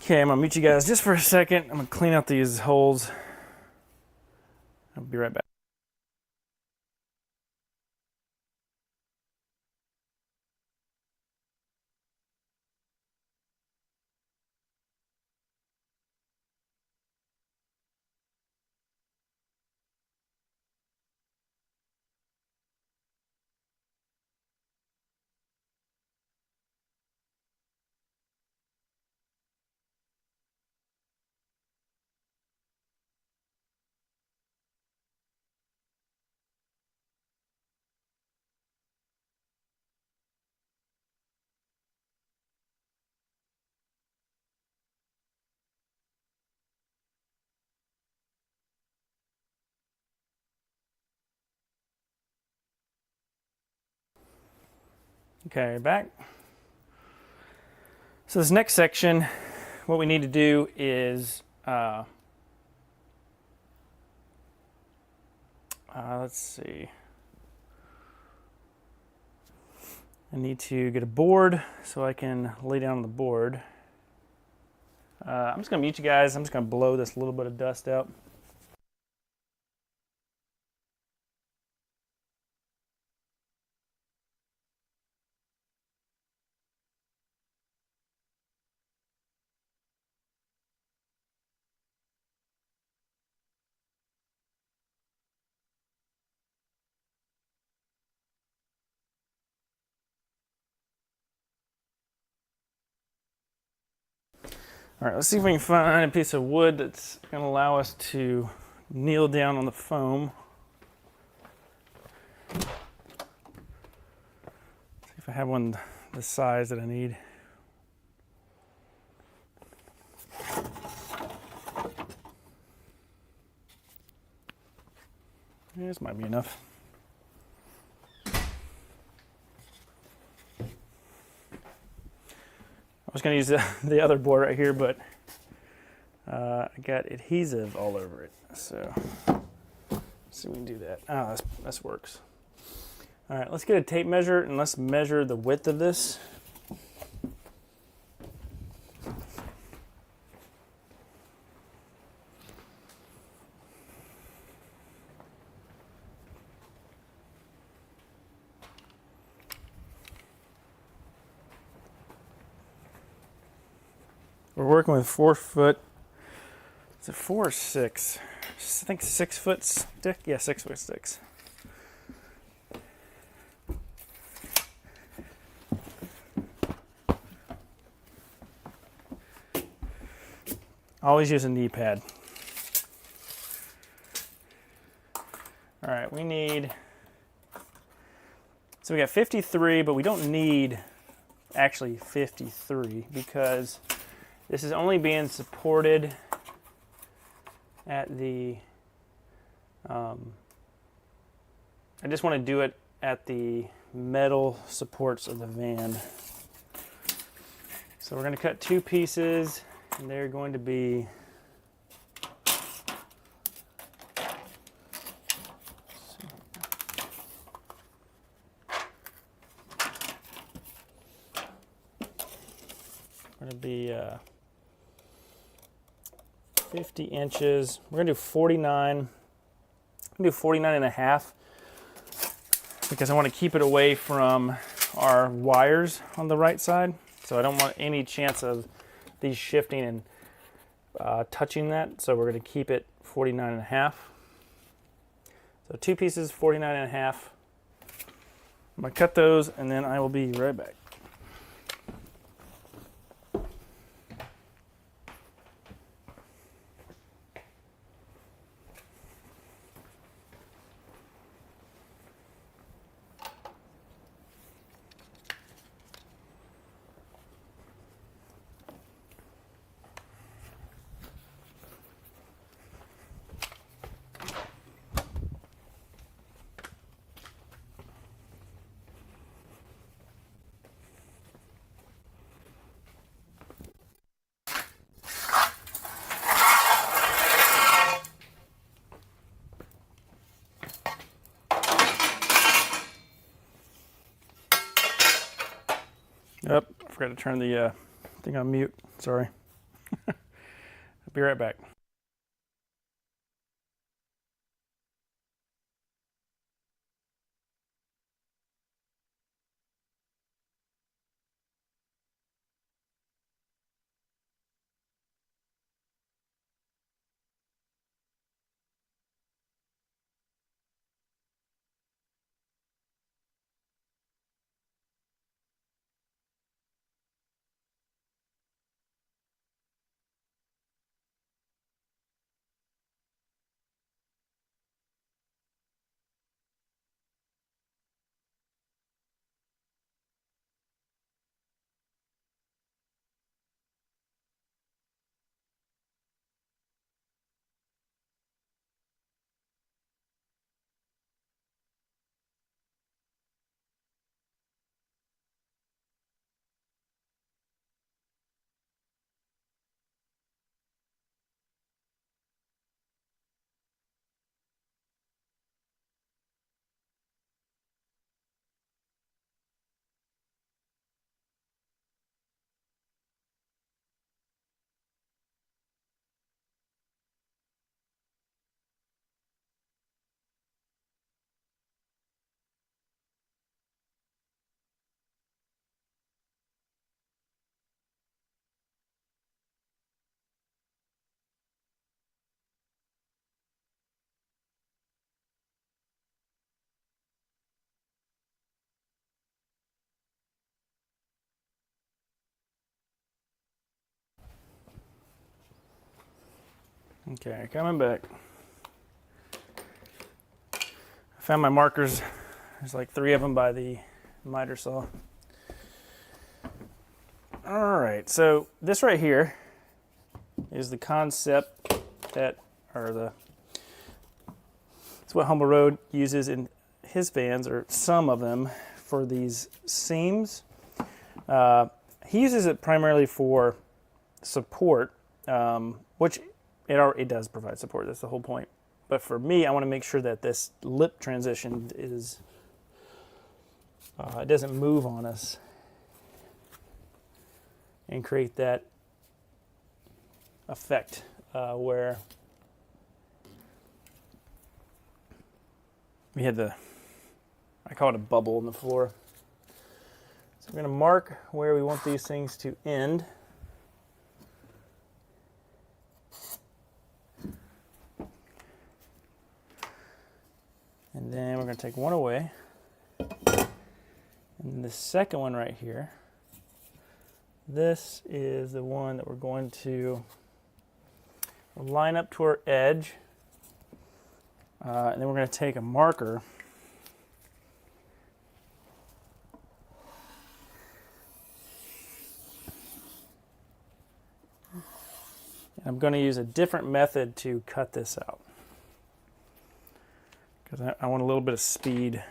Okay, I'm gonna mute you guys just for a second. I'm gonna clean out these holes. I'll be right back. Okay, back. So this next section, what we need to do is, let's see. I need to get a board so I can lay down on the board. I'm just gonna mute you guys. I'm just gonna blow this little bit of dust out. All right, let's see if we can find a piece of wood that's going to allow us to kneel down on the foam. See if if I have one the size that I need. This might be enough. I was going to use the other board right here, but I got adhesive all over it. So let's see if we can do that. Oh, this works. All right, let's get a tape measure and let's measure the width of this. We're working with 4 foot, is it 4 or 6? I think 6 foot stick? Yeah, 6 foot sticks. Always use a knee pad. All right, we need, so we got 53, but we don't need actually 53 because this is only being supported at the, I just want to do it at the metal supports of the van. So we're going to cut 2 pieces, and they're going to be, going to be 50 inches. We're going to do 49. I'm going to do 49 and a half because I want to keep it away from our wires on the right side. So I don't want any chance of these shifting and touching that. So we're going to keep it 49 and a half. So 2 pieces, 49 and a half. I'm going to cut those and then I will be right back. Yep, I forgot to turn the thing on mute. Sorry. I'll be right back. Okay, coming back. I found my markers. There's like 3 of them by the miter saw. All right, so this right here is the concept that, it's what Humble Road uses in his vans, or some of them, for these seams. He uses it primarily for support, which it does provide support. That's the whole point. But for me, I want to make sure that this lip transition is, it doesn't move on us and create that effect where we had I call it a bubble in the floor. So we're going to mark where we want these things to end. And then we're going to take one away. And the second one right here, this is the one that we're going to line up to our edge. And then we're going to take a marker and I'm going to use a different method to cut this out because I want a little bit of speed.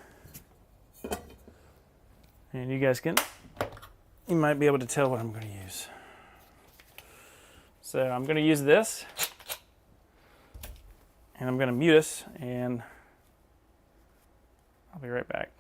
And you might be able to tell what I'm going to use. So I'm going to use this, and I'm going to mute us, and I'll be right back.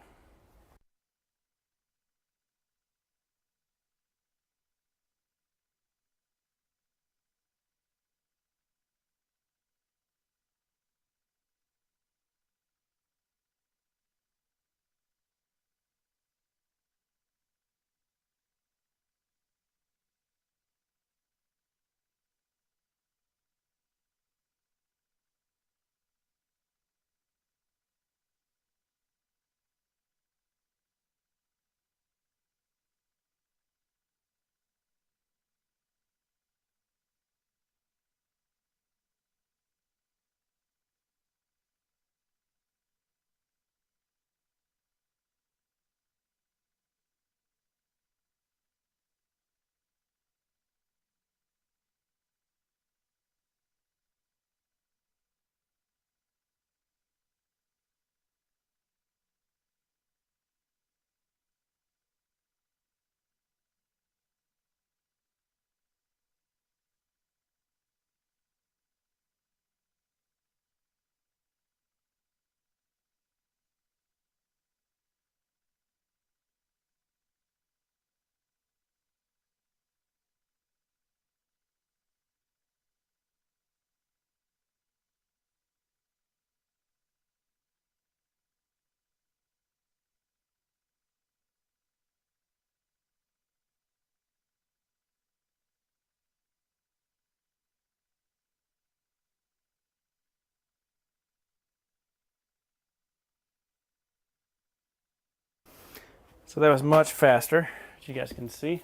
So that was much faster, as you guys can see.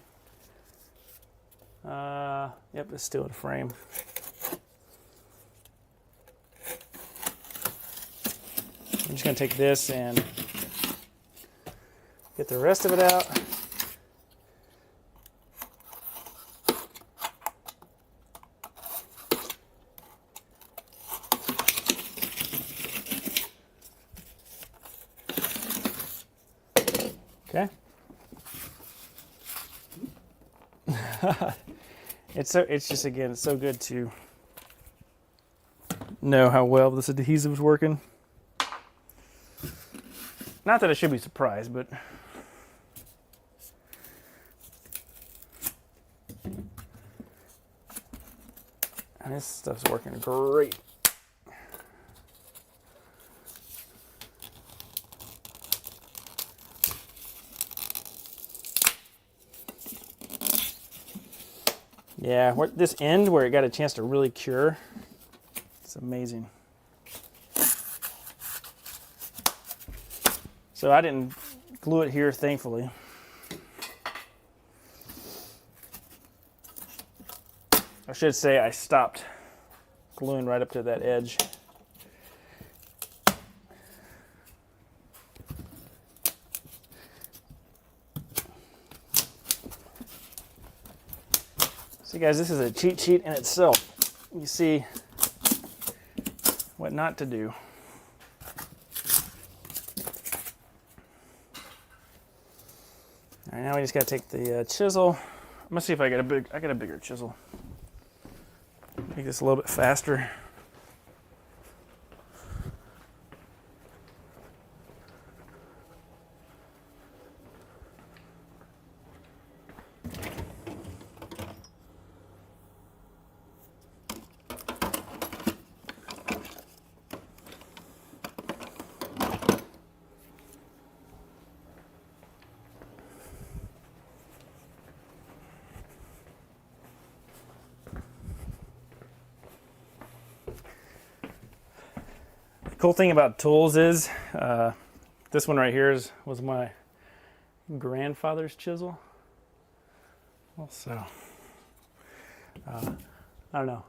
Yep, it's still in frame. I'm just going to take this and get the rest of it out. Okay. It's just, again, it's so good to know how well this adhesive is working. Not that I should be surprised, but and this stuff's working great. Yeah, this end where it got a chance to really cure, it's amazing. So I didn't glue it here, thankfully. I should say I stopped gluing right up to that edge. So guys, this is a cheat sheet in itself. You see what not to do. All right, now we just got to take the chisel. I'm gonna see if I got a bigger chisel. Make this a little bit faster. Cool thing about tools is this one right here was my grandfather's chisel. So I don't know.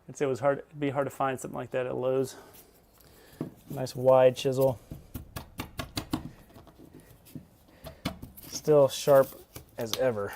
It'd be hard to find something like that at Lowe's. Nice wide chisel. Still sharp as ever.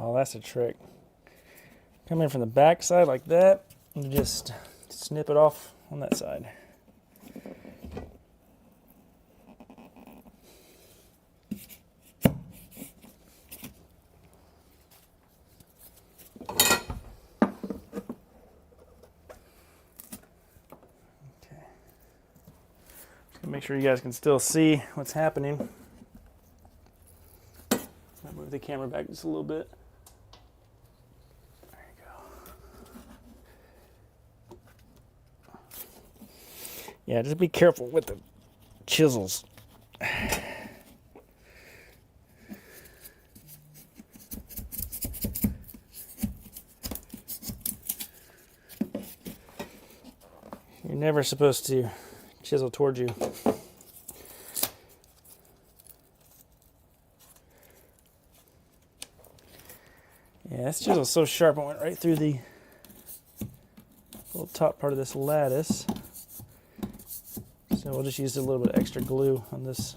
Oh, that's a trick. Come in from the back side like that and just snip it off on that side. Okay. Just gonna make sure you guys can still see what's happening. I'll move the camera back just a little bit. Yeah, just be careful with the chisels. You're never supposed to chisel towards you. Yeah, this chisel's so sharp, it went right through the little top part of this lattice. So we'll just use a little bit of extra glue on this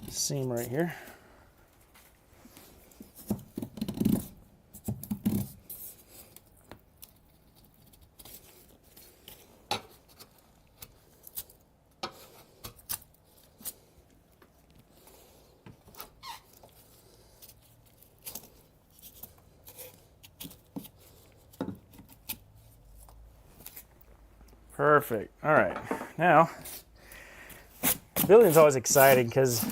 seam right here. Perfect. All right. Now, building is always exciting because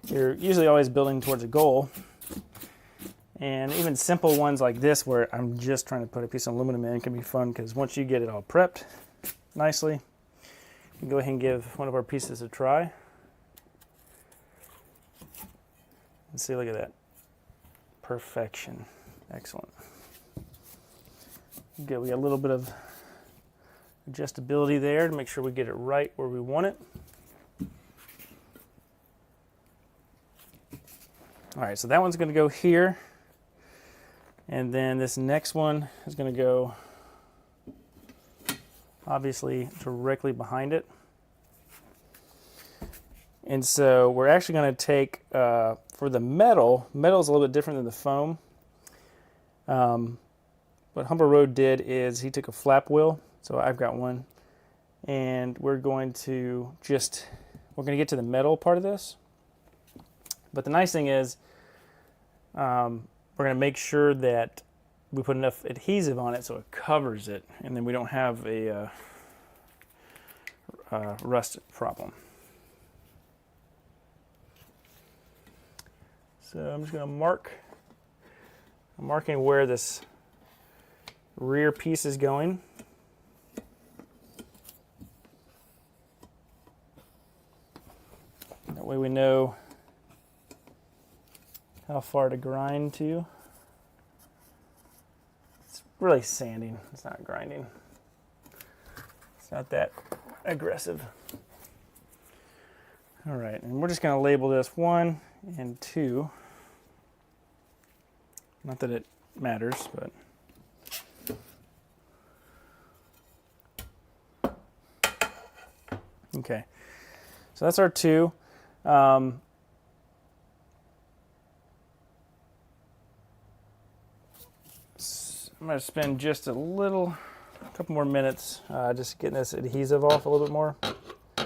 you're usually always building towards a goal. And even simple ones like this where I'm just trying to put a piece of aluminum in can be fun because once you get it all prepped nicely, you can go ahead and give one of our pieces a try. And see, look at that. Perfection. Excellent. Good. We got a little bit of adjustability there to make sure we get it right where we want it. All right, so that one's going to go here, and then this next one is going to go obviously directly behind it. And so we're actually going to take for the metal is a little bit different than the foam. What Humber Road did is he took a flap wheel. So I've got one, and we're going to get to the metal part of this. But the nice thing is we're going to make sure that we put enough adhesive on it so it covers it, and then we don't have a rust problem. So I'm just going to I'm marking where this rear piece is going. That way we know how far to grind to. It's really sanding, it's not grinding. It's not that aggressive. All right, and we're just going to label this 1 and 2. Not that it matters, but okay. So that's our 2. I'm going to spend just a couple more minutes just getting this adhesive off a little bit more. Then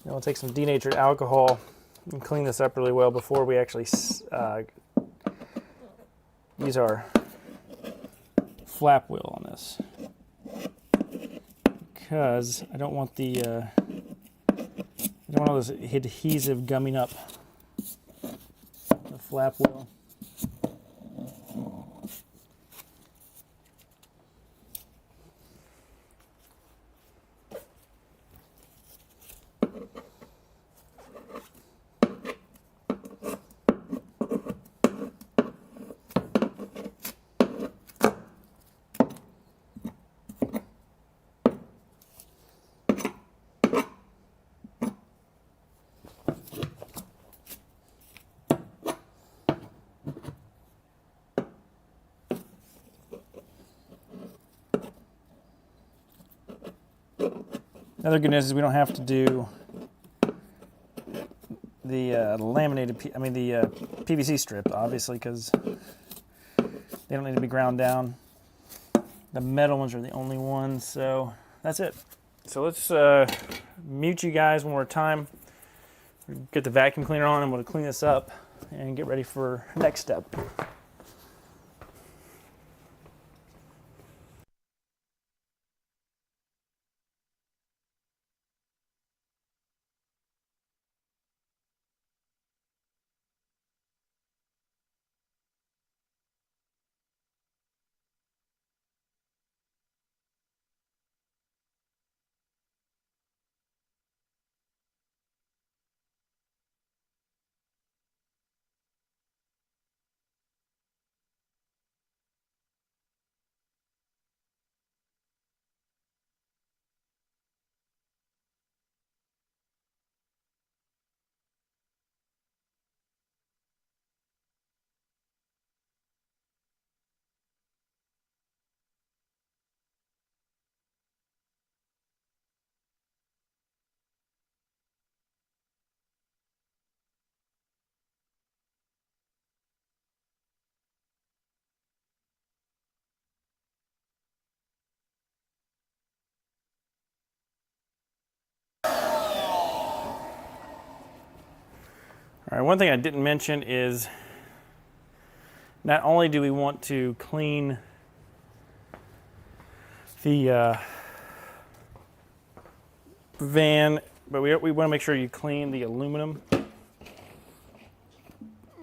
we'll take some denatured alcohol and clean this up really well before we actually use our flap wheel on this, because I don't want all this adhesive gumming up the flap wheel. Another good news is we don't have to do the PVC strip, obviously, because they don't need to be ground down. The metal ones are the only ones, so that's it. So let's mute you guys one more time, get the vacuum cleaner on, and we'll clean this up and get ready for next step. All right, one thing I didn't mention is not only do we want to clean the van, but we want to make sure you clean the aluminum,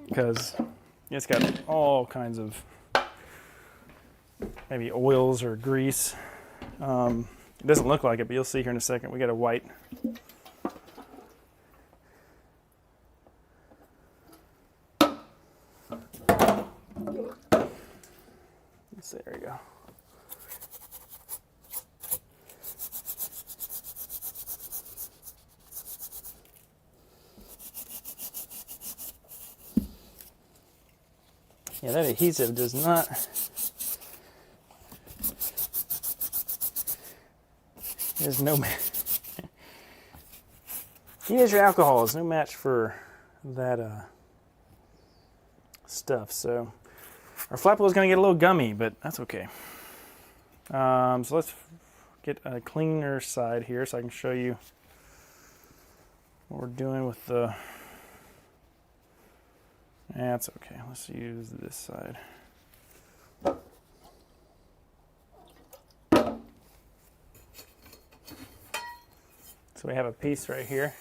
because it's got all kinds of maybe oils or grease. It doesn't look like it, but you'll see here in a second. We got a white. There we go. Yeah, that adhesive does not. There's no match. Denatured alcohol is no match for that stuff. Our flap wheel is going to get a little gummy, but that's okay. So let's get a cleaner side here so I can show you what we're doing with the... That's okay. Let's use this side. So we have a piece right here.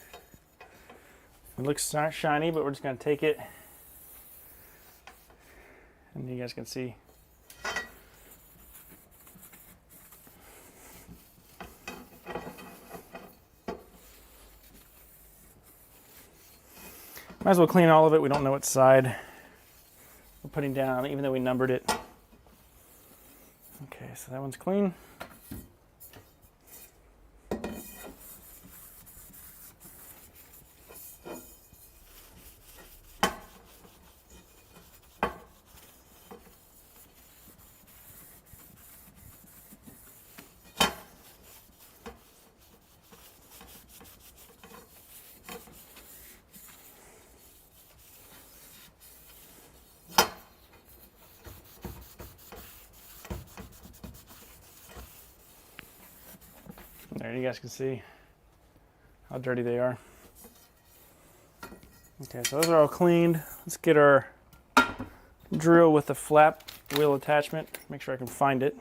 It looks not shiny, but we're just going to take it, and you guys can see. Might as well clean all of it. We don't know what side we're putting down, even though we numbered it. Okay, so that one's clean. There, you guys can see how dirty they are. Okay, so those are all cleaned. Let's get our drill with the flap wheel attachment. Make sure I can find it.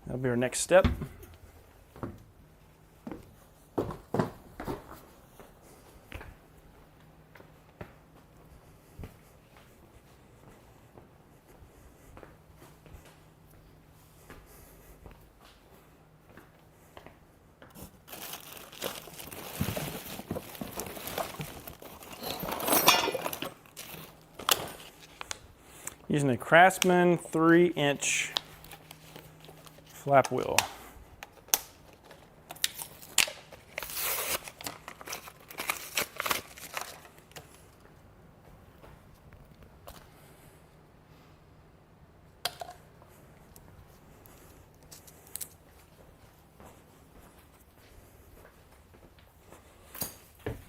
That'll be our next step. Using a Craftsman 3-inch flap wheel.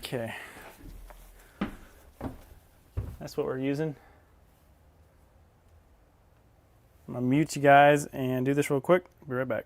Okay, that's what we're using. I'm gonna mute you guys and do this real quick. Be right back.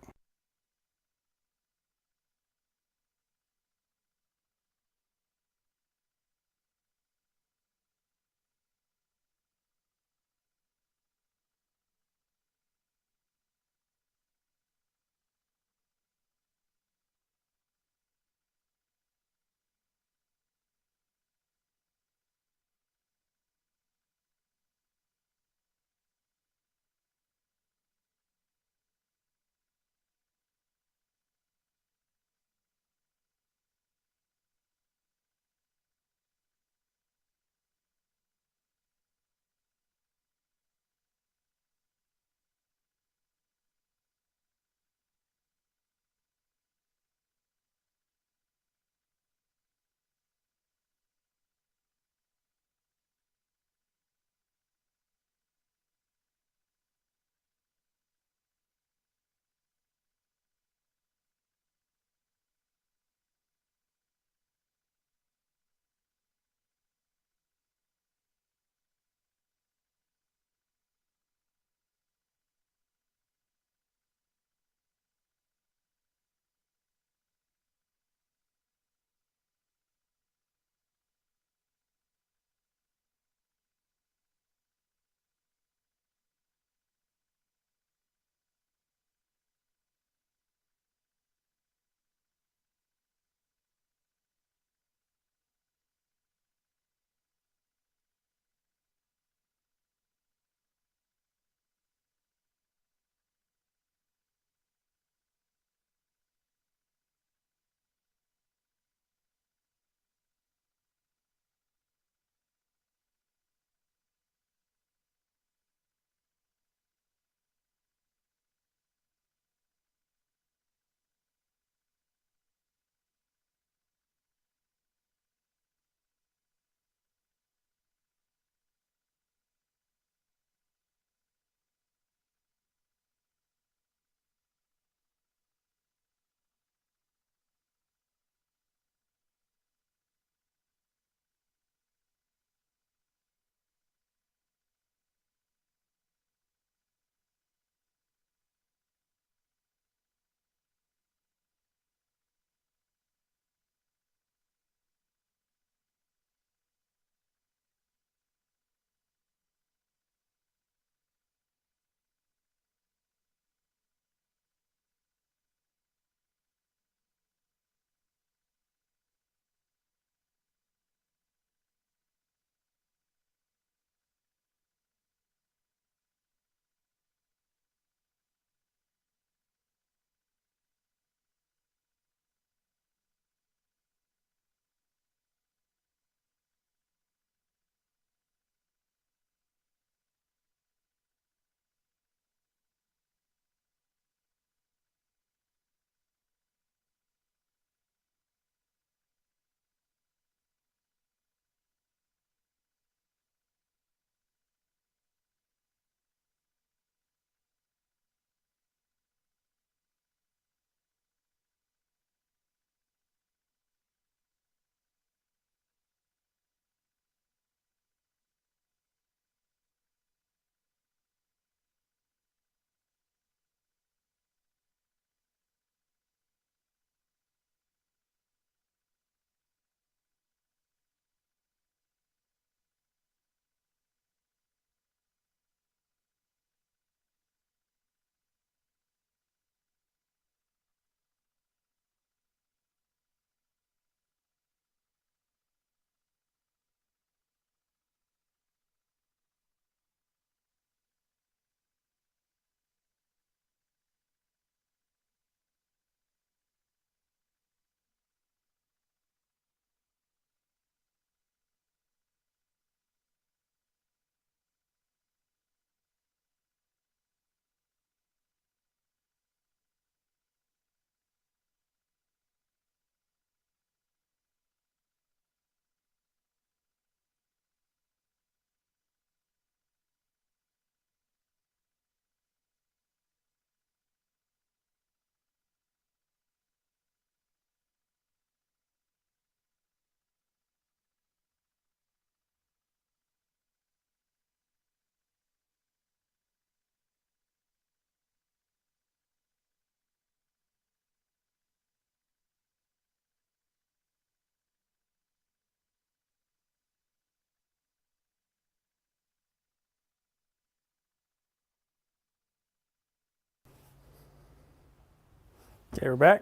Okay, we're back.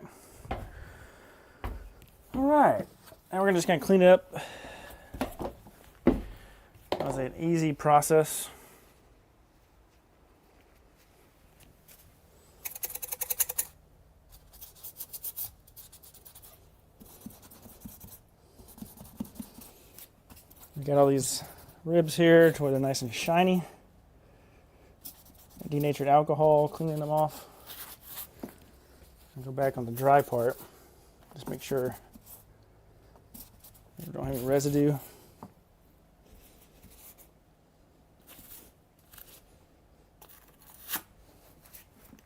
All right, now we're just gonna clean it up. That was an easy process. We got all these ribs here to where they're nice and shiny. Denatured alcohol, cleaning them off. And go back on the dry part. Just make sure we don't have any residue.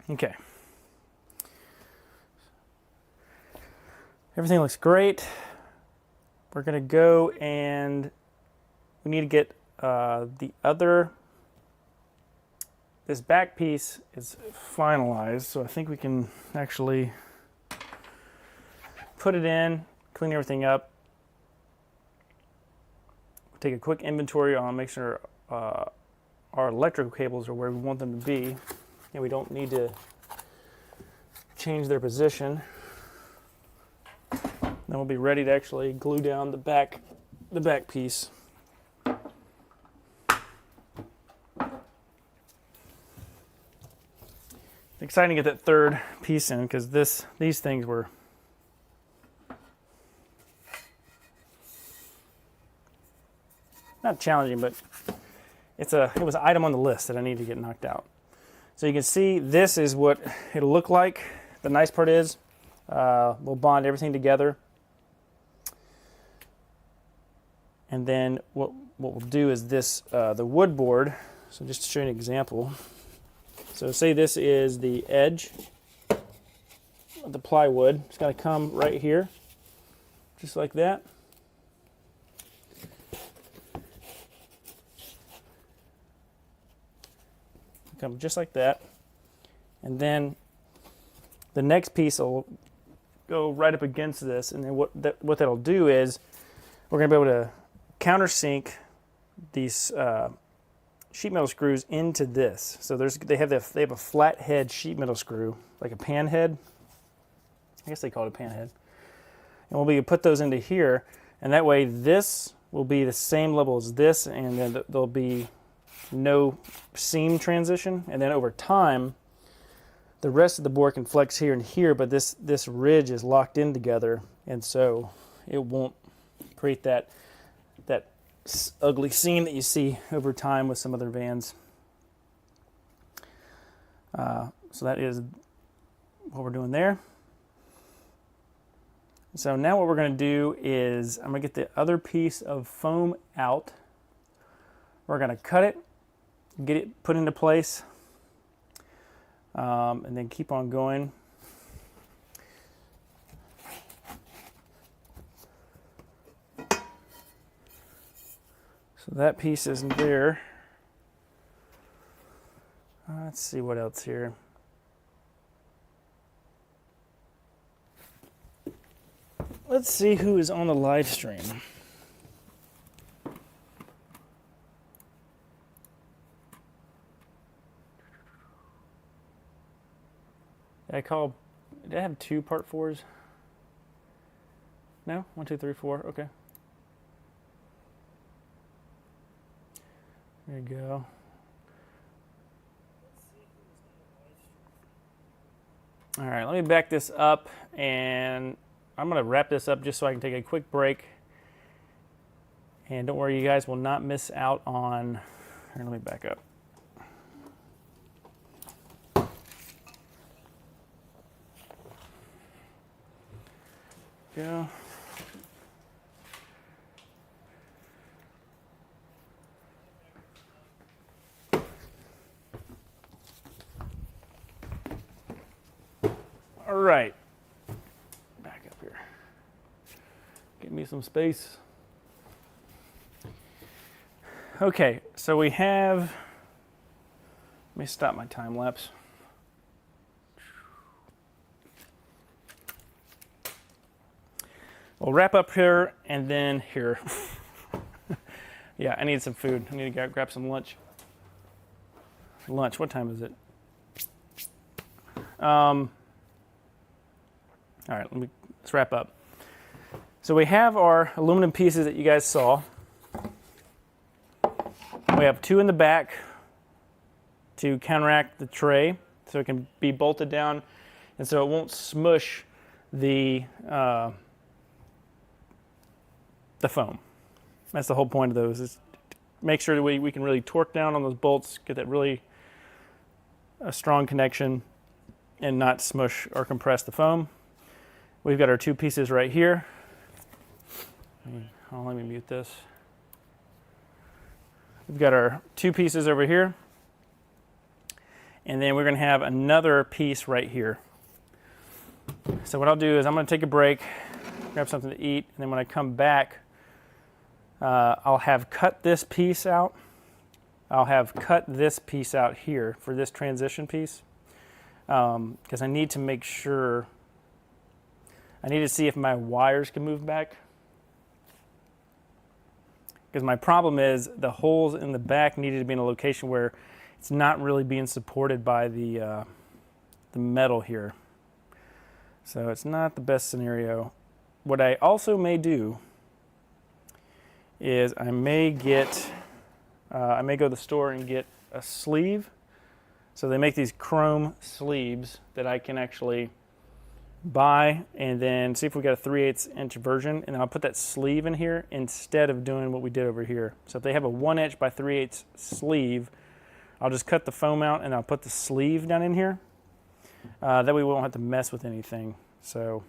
Okay. Everything looks great. We're gonna go and we need to get this back piece is finalized, so I think we can actually put it in, clean everything up, take a quick inventory on, make sure our electrical cables are where we want them to be, and we don't need to change their position. Then we'll be ready to actually glue down the back piece. Exciting to get that third piece in because these things were not challenging, but it was an item on the list that I need to get knocked out. So you can see this is what it'll look like. The nice part is we'll bond everything together, and then what we'll do is the wood board. So just to show you an example. So say this is the edge of the plywood. It's got to come right here, just like that. Come just like that. And then the next piece will go right up against this. And then what that'll do is we're going to be able to countersink these sheet metal screws into this. So they have a flat head sheet metal screw, like a pan head. I guess they call it a pan head. And we'll be able to put those into here, and that way this will be the same level as this, and then there'll be no seam transition. And then over time, the rest of the board can flex here and here, but this ridge is locked in together, and so it won't create that ugly seam that you see over time with some other vans. So that is what we're doing there. So now what we're going to do is I'm going to get the other piece of foam out. We're going to cut it, get it put into place, and then keep on going. So that piece isn't there. Let's see what else here. Let's see who is on the live stream. Did I have 2 part 4s? No? 1, 2, 3, 4. Okay. There you go. All right, let me back this up, and I'm going to wrap this up just so I can take a quick break. And don't worry, you guys will not miss out on... Here, let me back up. Go. All right, back up here. Give me some space. Okay, so we have, let me stop my time lapse. We'll wrap up here and then here. Yeah, I need some food. I need to grab some lunch. Lunch, what time is it? All right, let's wrap up. So we have our aluminum pieces that you guys saw. We have 2 in the back to counteract the tray, so it can be bolted down, and so it won't smush the foam. That's the whole point of those, is make sure that we can really torque down on those bolts, get that really a strong connection, and not smush or compress the foam. We've got our 2 pieces right here. Let me mute this. We've got our 2 pieces over here, and then we're going to have another piece right here. So what I'll do is I'm going to take a break, grab something to eat, and then when I come back, I'll have cut this piece out. I'll have cut this piece out here for this transition piece, because I need to make sure, I need to see if my wires can move back. Because my problem is the holes in the back needed to be in a location where it's not really being supported by the metal here. So it's not the best scenario. What I also may do is I may go to the store and get a sleeve. So they make these chrome sleeves that I can actually buy, and then see if we got a 3/8 inch version, and then I'll put that sleeve in here instead of doing what we did over here. So if they have a 1 inch by 3/8 sleeve, I'll just cut the foam out and I'll put the sleeve down in here. That way we won't have to mess with anything. So,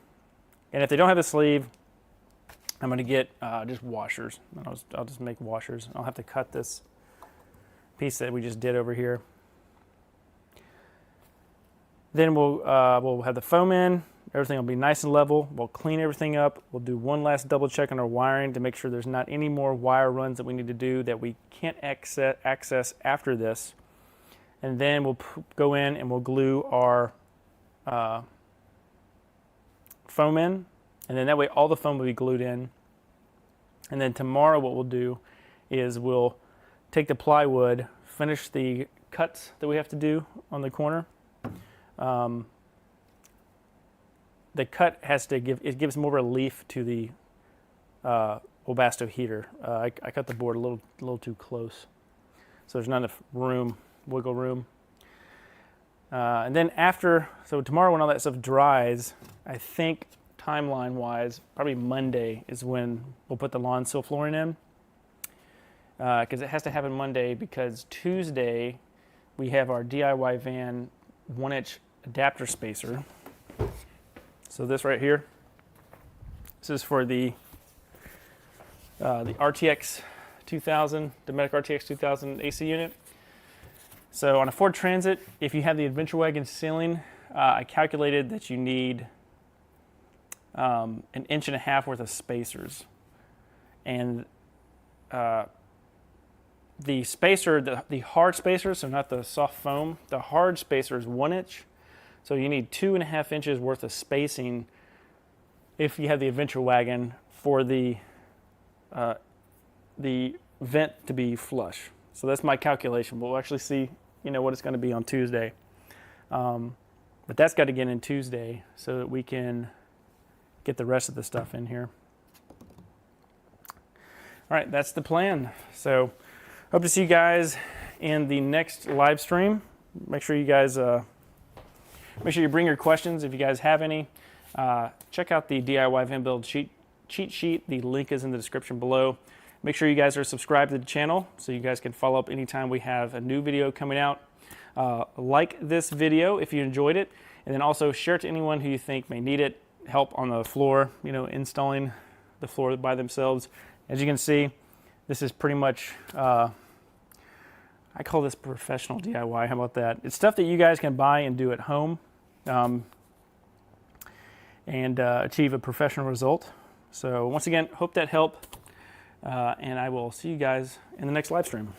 and if they don't have a sleeve, I'm going to get just washers. I'll just make washers. I'll have to cut this piece that we just did over here. Then we'll have the foam in. Everything will be nice and level. We'll clean everything up. We'll do one last double check on our wiring to make sure there's not any more wire runs that we need to do that we can't access after this. And then we'll go in and we'll glue our foam in. And then that way all the foam will be glued in. And then tomorrow what we'll do is we'll take the plywood, finish the cuts that we have to do on the corner. The cut has to gives more relief to the Webasto heater. I cut the board a little too close, so there's not enough wiggle room. And then so tomorrow when all that stuff dries, I think timeline-wise, probably Monday is when we'll put the lawn sill flooring in, because it has to happen Monday, because Tuesday we have our DIY van 1 inch adapter spacer. So this right here, this is for the RTX 2000, Dometic RTX 2000 AC unit. So on a Ford Transit, if you have the Adventure Wagon ceiling, I calculated that you need 1.5 inches worth of spacers. And the spacer, the hard spacer, so not the soft foam, the hard spacer is 1 inch. So you need 2.5 inches worth of spacing if you have the Adventure Wagon for the vent to be flush. So that's my calculation. We'll actually see, what it's going to be on Tuesday. But that's got to get in Tuesday so that we can get the rest of the stuff in here. All right, that's the plan. So hope to see you guys in the next live stream. Make sure you guys make sure you bring your questions if you guys have any. Check out the DIY van build cheat sheet. The link is in the description below. Make sure you guys are subscribed to the channel so you guys can follow up anytime we have a new video coming out. Like this video if you enjoyed it, and then also share it to anyone who you think may need it. Help on the floor, installing the floor by themselves. As you can see, this is pretty much, I call this professional DIY. How about that? It's stuff that you guys can buy and do at home and achieve a professional result. So once again, hope that helped, and I will see you guys in the next live stream.